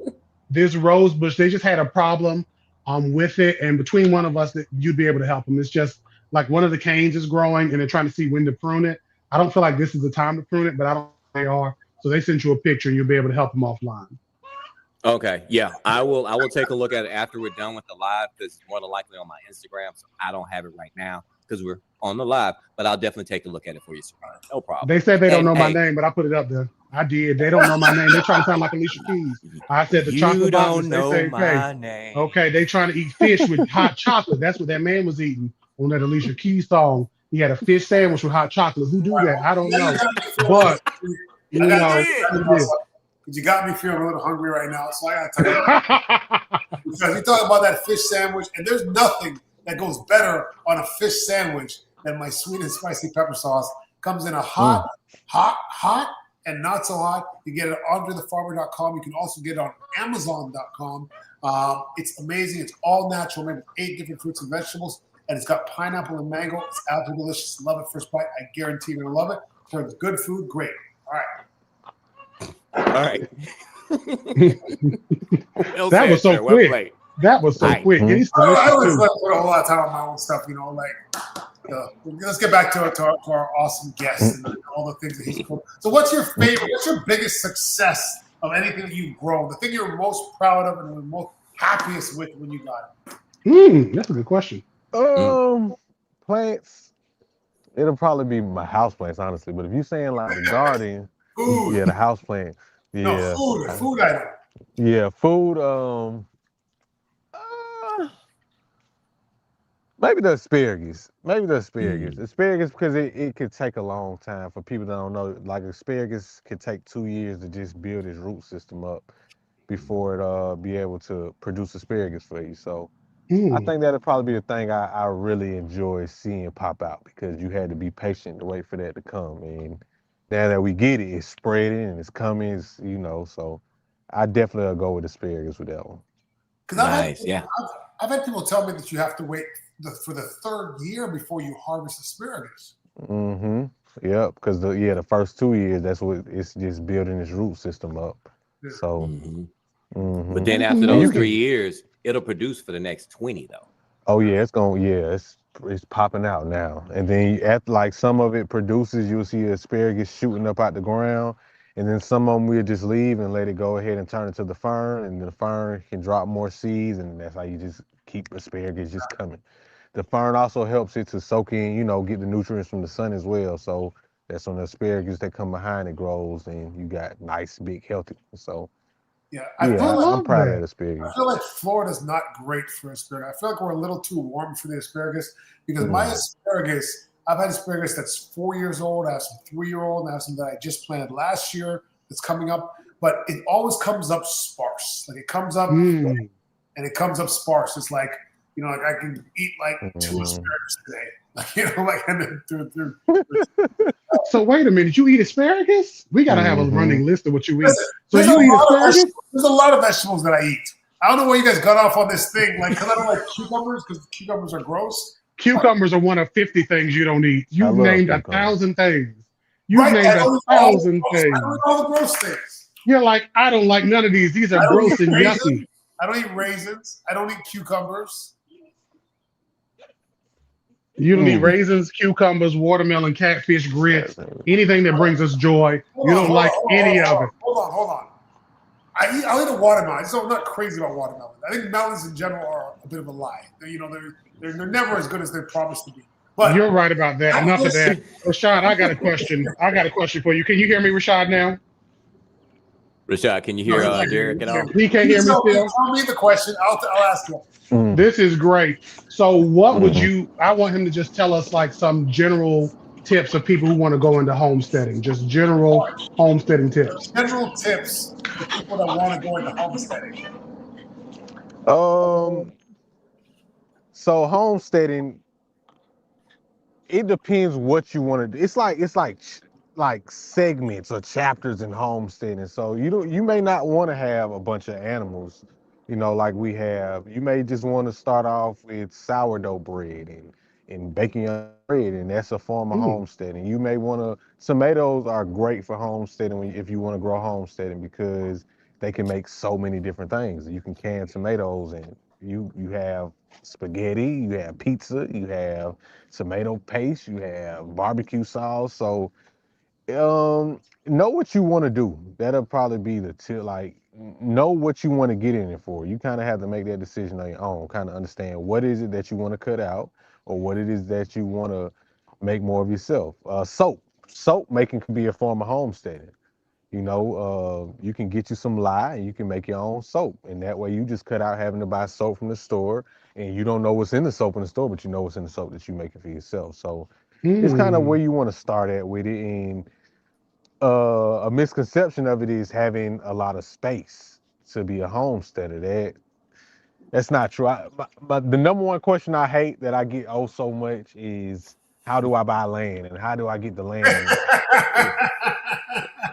Speaker 1: this rose bush, they just had a problem with it. And between one of us, you'd be able to help them. It's just like one of the canes is growing and they're trying to see when to prune it. I don't feel like this is the time to prune it, but I don't think they are. So they sent you a picture and you'll be able to help them offline.
Speaker 2: Okay. Yeah, I will take a look at it after we're done with the live because it's more than likely on my Instagram. So I don't have it right now because we're on the live, but I'll definitely take a look at it for you, sir. No problem.
Speaker 1: They said they don't know my name, but I put it up there. I did. They don't know my name. They're trying to sound like Alicia Keys. I said the chocolate boxes. They say, my name. Okay, they trying to eat fish with hot chocolate. That's what that man was eating on that Alicia Keys song. He had a fish sandwich with hot chocolate. Who do that? I don't know. But
Speaker 3: you got me feeling a little hungry right now, so I gotta tell you because you're talking about that fish sandwich, and there's nothing that goes better on a fish sandwich than my sweet and spicy pepper sauce. Comes in a hot, and not so hot. You get it at andrethefarmer.com. You can also get it on amazon.com. It's amazing. It's all natural, made with 8 different fruits and vegetables, and it's got pineapple and mango. It's absolutely delicious. Love it first bite. I guarantee you're gonna love it. So it's good food, great. All right.
Speaker 1: That was so quick. That was so quick.
Speaker 3: I always like to put a whole lot of time on my own stuff, let's get back to our awesome guests and all the things that he's cool. So what's your favorite, what's your biggest success of anything that you've grown? The thing you're most proud of and most happiest with when you got
Speaker 1: it? That's a good question.
Speaker 5: Plants, it'll probably be my house plants, honestly. But if you're saying like the garden,
Speaker 3: food.
Speaker 5: The house plant. Yeah.
Speaker 3: No, food item.
Speaker 5: Yeah, food. Maybe the asparagus. Asparagus because it could take a long time for people that don't know. Like asparagus could take 2 years to just build its root system up before it be able to produce asparagus for you. So I think that'll probably be the thing I really enjoy seeing pop out because you had to be patient to wait for that to come. And now that we get it, it's spreading and it's coming. So I definitely will go with asparagus with that one.
Speaker 2: Nice,
Speaker 3: I've had people tell me that you have to wait for the 3rd year before you harvest asparagus.
Speaker 5: Yep, because the first 2 years, that's what it's just building its root system up.
Speaker 3: Yeah.
Speaker 5: So,
Speaker 2: but then after those 3 years, it'll produce for the next 20 though.
Speaker 5: Oh yeah, it's going. Yeah, it's popping out now. And then at like some of it produces, you'll see asparagus shooting up out the ground. And then some of them we'll just leave and let it go ahead and turn into the fern, and the fern can drop more seeds, and that's how you just keep asparagus just coming. The fern also helps it to soak in, get the nutrients from the sun as well. So that's when the asparagus that come behind it grows, and you got nice, big, healthy. So
Speaker 3: Yeah,
Speaker 5: I'm proud of that
Speaker 3: I
Speaker 5: asparagus.
Speaker 3: feel like Florida's not great for asparagus. I feel like we're a little too warm for the asparagus because my asparagus, I've had asparagus that's 4 years old. I have some 3-year-old, and I have some that I just planted last year that's coming up. But it always comes up sparse. Like it comes up and it comes up sparse. It's like, like I can eat like 2 asparagus today. Like and then through.
Speaker 1: So wait a minute, you eat asparagus? We gotta have a running list of what you eat. So
Speaker 3: There's
Speaker 1: you eat asparagus?
Speaker 3: There's a lot of vegetables that I eat. I don't know why you guys got off on this thing, like because I don't like cucumbers because cucumbers are gross.
Speaker 1: Cucumbers are one of 50 things you don't eat. You've named 1,000 things. You've
Speaker 3: Right,
Speaker 1: named 1,000 things.
Speaker 3: I don't eat all the gross things.
Speaker 1: You're like, I don't like none of these. These are gross and yucky.
Speaker 3: I don't eat raisins. I don't eat cucumbers.
Speaker 1: You don't eat raisins, cucumbers, watermelon, catfish, grits, anything that brings us joy. You don't like any of it.
Speaker 3: Hold on. I'll eat a watermelon. I'm not crazy about watermelon. I think melons in general are a bit of a lie. They're never as good as they promise to be. But
Speaker 1: you're right about that. Enough of that. Rashad, I got a question. For you. Can you hear me, Rashad, now?
Speaker 2: Rashad, can you hear Derek at all?
Speaker 1: He can't hear me still?
Speaker 3: Tell me the question. I'll ask you.
Speaker 1: This is great. So what would I want him to just tell us like some general tips of people who want to go into homesteading, just general homesteading tips.
Speaker 3: General tips for people that want to go into homesteading.
Speaker 5: So homesteading, it depends what you want to do. It's like segments or chapters in homesteading. So you may not want to have a bunch of animals, like we have. You may just want to start off with sourdough bread and baking your bread, and that's a form of homesteading. You may want to. Tomatoes are great for homesteading if you want to grow homesteading because they can make so many different things. You can can tomatoes, and you have spaghetti, you have pizza, you have tomato paste, you have barbecue sauce. So know what you want to do. That'll probably be the tip. Like, know what you want to get in it for. You kind of have to make that decision on your own. Kind of understand what is it that you want to cut out, or what it is that you want to make more of yourself. Soap making can be a form of homesteading. You can get you some lye and you can make your own soap, and that way you just cut out having to buy soap from the store, and you don't know what's in the soap in the store, but you know what's in the soap that you're making for yourself. So it's kind of where you want to start at with it. And a misconception of it is having a lot of space to be a homesteader. That's not true. But the number one question I hate that I get so much is, how do I buy land and how do I get the land?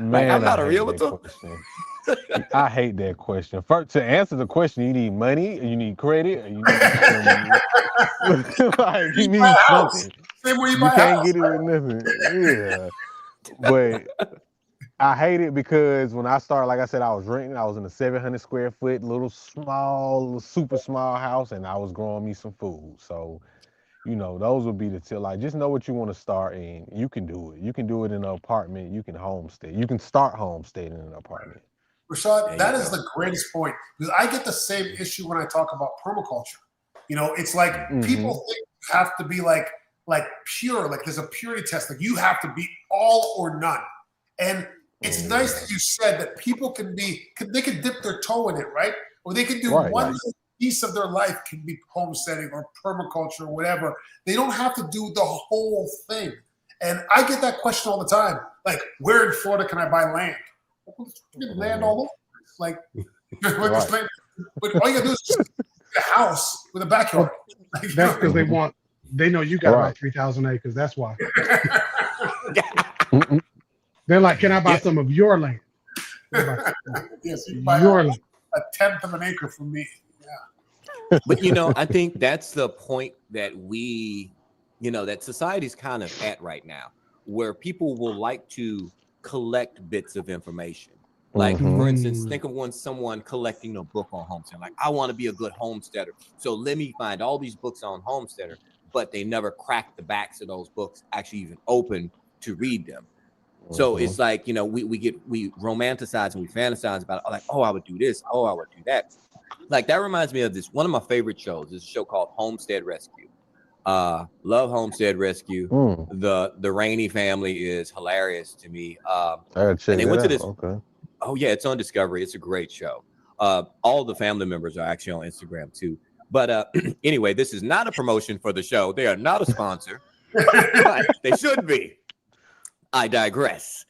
Speaker 5: Man,
Speaker 2: I'm not a realtor.
Speaker 5: I hate that question. First, to answer the question, you need money, you need credit, or you need like you need something. You can't get it with nothing. Yeah. But I hate it because when I started, like I said, I was renting. I was in a 700 square foot little super small house, and I was growing me some food. So, those would be the tip. Like, just know what you want to start, and you can do it. You can do it in an apartment. You can homestead. You can start homesteading in an apartment.
Speaker 3: Rashad, that is the greatest point, because I get the same issue when I talk about permaculture. It's like people think you have to be like pure, like there's a purity test, like you have to be all or none. And it's nice that you said that people can dip their toe in it, right? Or they can do one piece of their life can be homesteading or permaculture or whatever. They don't have to do the whole thing. And I get that question all the time. Like, where in Florida can I buy land? Land all over. Like, but all you gotta do is just get a house with a backyard.
Speaker 1: That's because they know you got about 3,000 acres. That's why. They're like, can I buy some of your land?
Speaker 3: Yes, you buy
Speaker 1: your land.
Speaker 3: A tenth of an acre from me.
Speaker 2: But I think that's the point that that society's kind of at right now, where people will like to collect bits of information. Like, for instance, think of someone collecting a book on homesteading. Like, I want to be a good homesteader, so let me find all these books on homesteader. but they never cracked the backs of those books actually even open to read them. So it's like, we romanticize and we fantasize about it, like, oh, I would do this, oh, I would do that. Like, that reminds me of this, one of my favorite shows. This show called Homestead Rescue. Love Homestead Rescue. The Rainey family is hilarious to me.
Speaker 5: I gotta check
Speaker 2: and they went to this.
Speaker 5: Okay.
Speaker 2: Oh yeah, it's on Discovery. It's a great show. All the family members are actually on Instagram too. But anyway, this is not a promotion for the show. They are not a sponsor, but they should be. I digress.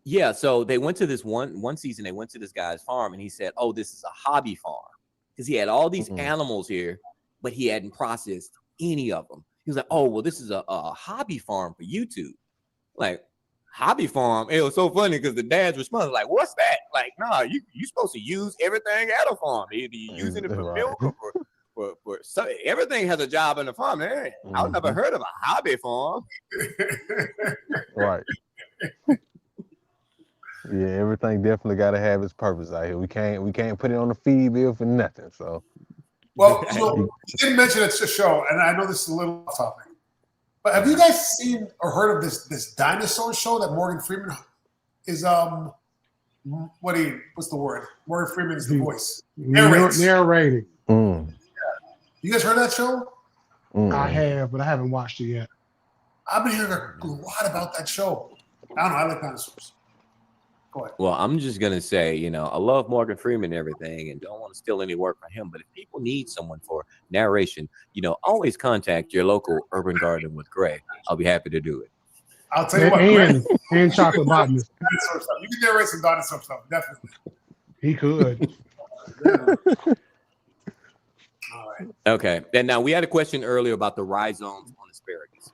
Speaker 2: Yeah, so they went to this one season. They went to this guy's farm, and he said, "Oh, this is a hobby farm," because he had all these animals here, but he hadn't processed any of them. He was like, "Oh, well, this is a hobby farm for YouTube." Like, hobby farm? It was so funny because the dad's response like, "What's that?" Like, nah, you supposed to use everything at a farm. Either you using it for milk or for so everything has a job in the farm. I've never heard of a hobby farm.
Speaker 5: Right. Yeah, everything definitely got to have its purpose out here. We can't put it on the feed bill for nothing. So,
Speaker 3: well, you didn't mention it's a show, and I know this is a little off topic, but have you guys seen or heard of this dinosaur show that Morgan Freeman is what's the word? Morgan Freeman is the voice.
Speaker 1: Narrating.
Speaker 3: You guys heard of that show?
Speaker 1: I have, but I haven't watched it yet.
Speaker 3: I've been hearing a lot about that show. I don't know. I like dinosaurs. Go ahead.
Speaker 2: Well, I'm just going to say, I love Morgan Freeman and everything and don't want to steal any work from him. But if people need someone for narration, always contact your local urban garden with Gray. I'll be happy to do it.
Speaker 3: I'll tell you what.
Speaker 1: And chocolate botanist.
Speaker 3: Dinosaur stuff. You can narrate some dinosaur stuff, definitely.
Speaker 1: He could.
Speaker 3: All right.
Speaker 2: Okay. And now we had a question earlier about the rhizomes on asparagus.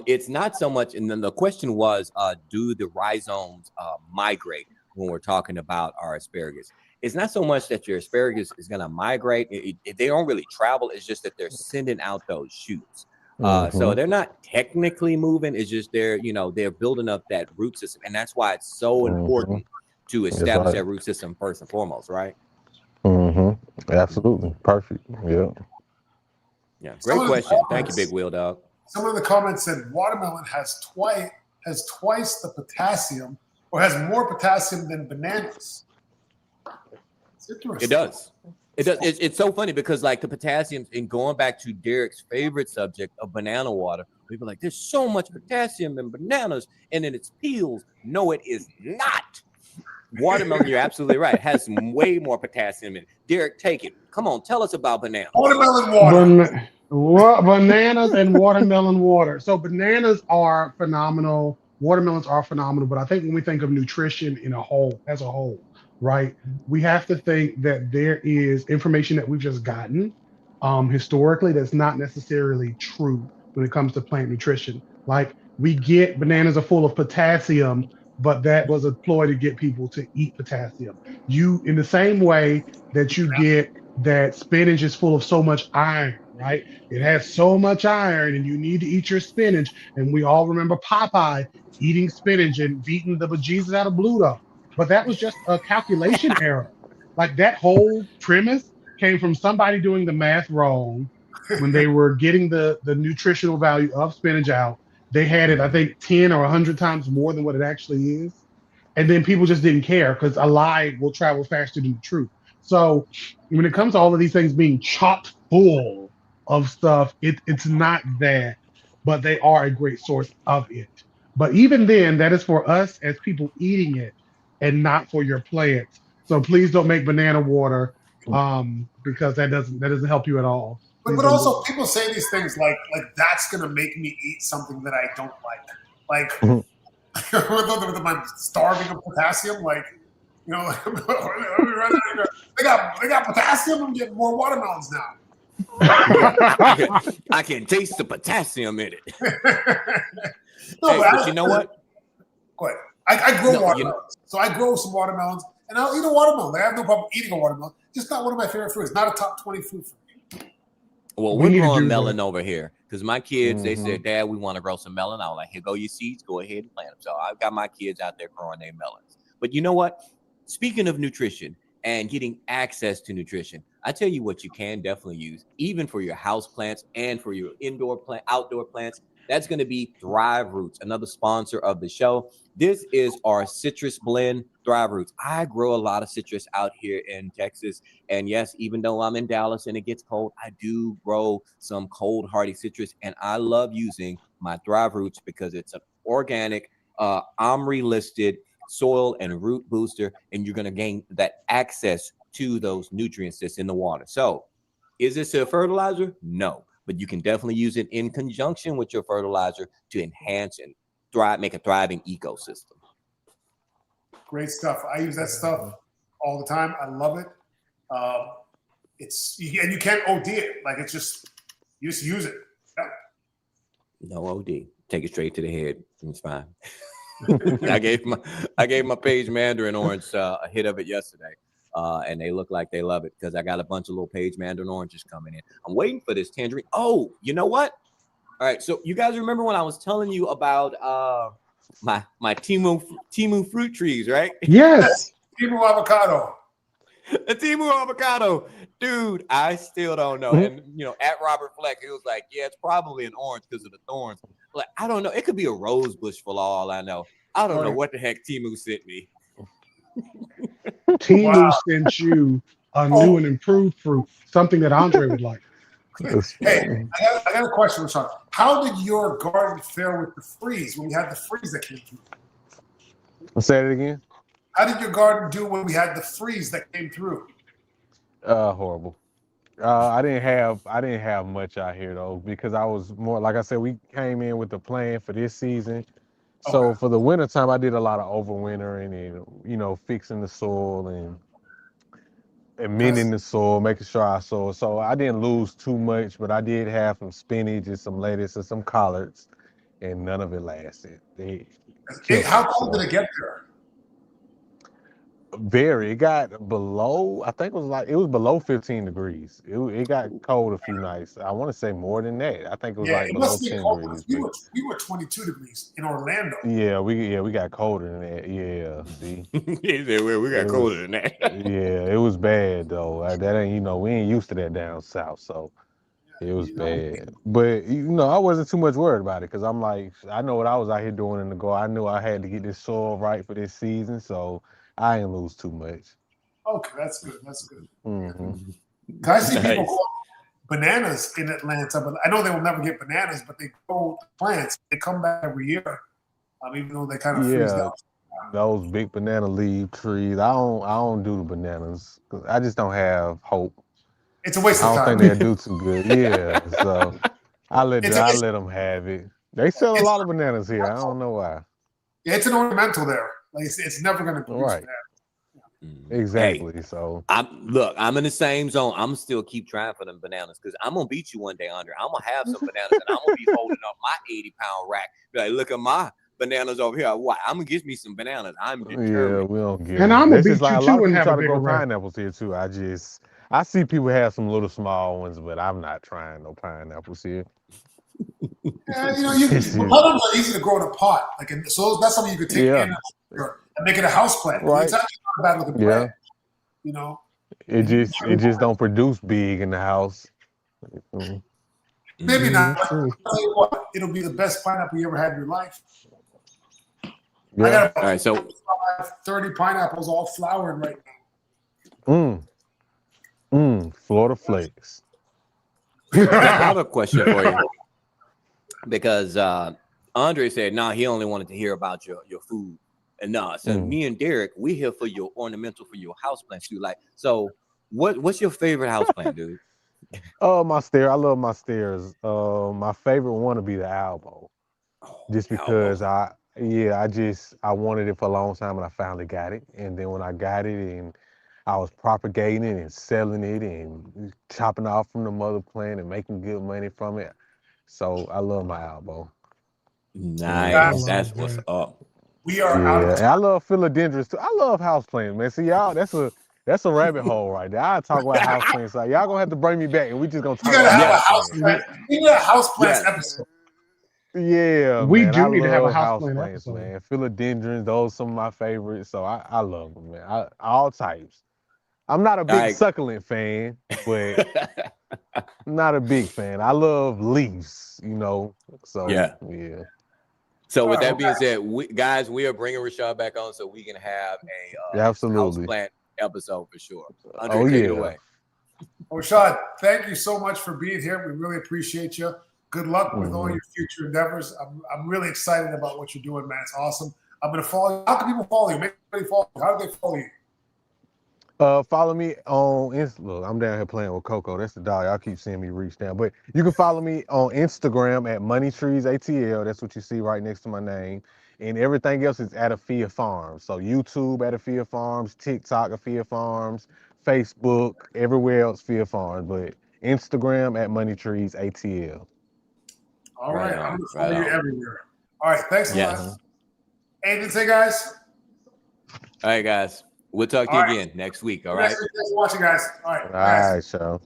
Speaker 2: It's not so much, and then the question was, do the rhizomes migrate when we're talking about our asparagus? It's not so much that your asparagus is going to migrate. They don't really travel. It's just that they're sending out those shoots. So they're not technically moving. It's just they're building up that root system. And that's why it's so important to establish that root system first and foremost, right?
Speaker 5: Absolutely. Perfect. Yeah.
Speaker 2: Yeah. Great question. Thank you, Big Wheel Dog.
Speaker 3: Someone in the comments said watermelon has twice the potassium, or has more potassium than bananas. It's interesting.
Speaker 2: It does. It does. It's so funny because like the potassium, and going back to Derek's favorite subject of banana water, people are like, there's so much potassium in bananas, and then it's peels. No, it is not. Watermelon, you're absolutely right. It has way more potassium in it. Derek, take it. Come on, tell us about bananas.
Speaker 3: Watermelon water.
Speaker 1: Bananas and watermelon water. So bananas are phenomenal. Watermelons are phenomenal. But I think when we think of nutrition as a whole, right, we have to think that there is information that we've just gotten historically that's not necessarily true when it comes to plant nutrition. Like, we get bananas are full of potassium, but that was a ploy to get people to eat potassium. In the same way that you get that spinach is full of so much iron, right? It has so much iron and you need to eat your spinach. And we all remember Popeye eating spinach and beating the bejesus out of Bluto. But that was just a calculation error. Like, that whole premise came from somebody doing the math wrong when they were getting the nutritional value of spinach out. They had it, I think, 10 or 100 times more than what it actually is. And then people just didn't care because a lie will travel faster than the truth. So when it comes to all of these things being chock full of stuff, it's not that, but they are a great source of it. But even then, that is for us as people eating it and not for your plants. So please don't make banana water because that doesn't help you at all.
Speaker 3: But also, people say these things like that's gonna make me eat something that I don't like. Like, with my starving of potassium, like, they got potassium. I'm getting more watermelons now.
Speaker 2: I can taste the potassium in it.
Speaker 3: But
Speaker 2: you know what?
Speaker 3: Go ahead. I grow watermelons, so I grow some watermelons, and I'll eat a watermelon. I have no problem eating a watermelon. Just not one of my favorite fruits. Not a top 20 fruit for me.
Speaker 2: Well, we're growing melon over here because my kids, they said, Dad, we want to grow some melon. I was like, here go your seeds. Go ahead and plant them. So I've got my kids out there growing their melons. But you know what? Speaking of nutrition and getting access to nutrition, I tell you what you can definitely use, even for your house plants and for your outdoor plants. That's going to be Thrive Roots, another sponsor of the show. This is our citrus blend, Thrive Roots. I grow a lot of citrus out here in Texas. And yes, even though I'm in Dallas and it gets cold, I do grow some cold hardy citrus. And I love using my Thrive Roots because it's an organic, OMRI listed soil and root booster. And you're going to gain that access to those nutrients that's in the water. So is this a fertilizer? No. But you can definitely use it in conjunction with your fertilizer to enhance and make a thriving ecosystem.
Speaker 3: Great stuff. I use that stuff all the time. I love it. And you can't OD it. Like it's just, you just use it. Yeah.
Speaker 2: No OD. Take it straight to the head. It's fine. I gave my Page Mandarin orange a hit of it yesterday. And they look like they love it because I got a bunch of little Page Mandarin oranges coming in. I'm waiting for this tangerine. Oh, you know what? All right. So you guys remember when I was telling you about my Timu fruit trees, right?
Speaker 1: Yes.
Speaker 3: Timu avocado.
Speaker 2: The Timu avocado. Dude, I still don't know. And at Robert Fleck, he was like, yeah, it's probably an orange because of the thorns. Like, I don't know. It could be a rose bush for all I know. I don't know what the heck Timu sent me.
Speaker 1: Timu sent you a new and improved fruit, something that Andre would like.
Speaker 3: Hey, I got a question, Rashad. How did your garden fare with the freeze when we had the freeze that came through?
Speaker 5: Say it again.
Speaker 3: How did your garden do when we had the freeze that came through?
Speaker 5: Horrible. I didn't have much out here though because I was more, like I said, we came in with the plan for this season. So for the winter time, I did a lot of overwintering and fixing the soil and amending the soil, making sure our soil. So I didn't lose too much, but I did have some spinach and some lettuce and some collards, and none of it lasted.
Speaker 3: How cold did it get there?
Speaker 5: It got below, I think it was below 15 degrees. It got cold a few nights. I want to say more than that. I think it was
Speaker 3: it
Speaker 5: below
Speaker 3: must be
Speaker 5: 10
Speaker 3: cold
Speaker 5: degrees.
Speaker 3: We were 22 degrees in Orlando.
Speaker 5: Yeah, we got colder than that. Yeah, see.
Speaker 2: We got colder than that.
Speaker 5: Yeah, it was bad though. That ain't, we ain't used to that down south, so it was bad. But I wasn't too much worried about it because I'm like, I know what I was out here doing in the garden. I knew I had to get this soil right for this season, so I ain't lose too much.
Speaker 3: Okay, that's good. That's good.
Speaker 5: Mm-hmm.
Speaker 3: I see people grow bananas in Atlanta, but I know they will never get bananas, but they grow plants. They come back every year, even though they kind of freeze out.
Speaker 5: Those big banana leaf trees. I don't do the bananas because I just don't have hope.
Speaker 3: It's a waste of time.
Speaker 5: I don't think they'll do too good. Yeah, so I let them have it. They sell a lot of bananas here. I don't know why.
Speaker 3: Yeah, it's an ornamental there. Like it's never going to produce
Speaker 5: right. Exactly. Hey, so
Speaker 2: I'm in the same zone. I'm still keep trying for them bananas because I'm gonna beat you one day, Andre. I'm gonna have some bananas and I'm gonna be holding up my 80-pound rack. Be like, look at my bananas over here. Why? I'm gonna get me some bananas. I'm determined.
Speaker 5: Yeah, we don't get.
Speaker 1: And I'm gonna beat you
Speaker 5: like
Speaker 1: too and have
Speaker 5: try
Speaker 1: a
Speaker 5: to
Speaker 1: bigger
Speaker 5: grow
Speaker 1: rack.
Speaker 5: pineapples here too. I see people have some little small ones, but I'm not trying no pineapples here.
Speaker 3: Yeah, pineapples are easy to grow in a pot. So that's something you could take in and make it a house plant.
Speaker 5: Right.
Speaker 3: It's actually not a bad looking plant.
Speaker 5: It just don't produce big in the house.
Speaker 3: Maybe not. I'll tell you what, it'll be the best pineapple you ever had in your life.
Speaker 5: Yeah.
Speaker 3: I got
Speaker 2: all right, so
Speaker 3: 30 pineapples all flowering right now.
Speaker 5: Florida flakes.
Speaker 2: I have a question for you because Andre said, he only wanted to hear about your food. And so me and Derek, we here for your ornamental, for your houseplants too. Like, so what's your favorite houseplant, dude?
Speaker 5: My stairs. I love my stairs. My favorite one would be the elbow. Just because I wanted it for a long time and I finally got it. And then when I got it and I was propagating it and selling it and chopping off from the mother plant and making good money from it. So I love my elbow.
Speaker 2: Nice. That's what's up.
Speaker 3: We are out of time.
Speaker 5: And I love philodendrons too. I love houseplants, man. See, y'all, that's a rabbit hole right there. I talk about houseplants. So y'all gonna have to bring me back and we just gonna talk about houseplants.
Speaker 3: We need a houseplants episode.
Speaker 5: Yeah,
Speaker 1: we
Speaker 5: man,
Speaker 1: do need to have a
Speaker 5: houseplants,
Speaker 1: episode.
Speaker 5: man. Philodendrons, those are some of my favorites. So I love them, man. All types. I'm not a big
Speaker 2: right.
Speaker 5: succulent fan, but I'm not a big fan. I love leaves, you know. So
Speaker 2: Yeah.
Speaker 5: yeah.
Speaker 2: So with
Speaker 3: All right,
Speaker 2: that being said, guys, we are bringing Rashad back on so we can have a
Speaker 5: Absolutely.
Speaker 2: houseplant episode for sure.
Speaker 5: Oh
Speaker 2: Andre, take it
Speaker 5: yeah.
Speaker 2: away.
Speaker 3: Rashad, thank you so much for being here. We really appreciate you. Good luck with all your future endeavors. I'm really excited about what you're doing, man. It's awesome. I'm going to follow you. How can people follow you? Make everybody follow you. How do they follow you?
Speaker 5: Follow me on Insta. Look, I'm down here playing with Coco. That's the dog. Y'all keep seeing me reach down. But you can follow me on Instagram at MoneyTreesATL. That's what you see right next to my name. And everything else is at Afya Farms. So YouTube at Afya Farms, TikTok Afya Farms, Facebook, everywhere else Afya Farms. But Instagram at MoneyTreesATL.
Speaker 3: All right. I'm going to follow
Speaker 2: right
Speaker 3: you
Speaker 2: on.
Speaker 3: everywhere. All right. Thanks a
Speaker 2: Yes.
Speaker 3: lot. Anything to say, guys?
Speaker 2: All right, guys. We'll talk to you again next week. All right.
Speaker 3: Next week. Thanks for watching, guys. All right.
Speaker 5: All
Speaker 3: Bye, guys.
Speaker 5: right, y'all.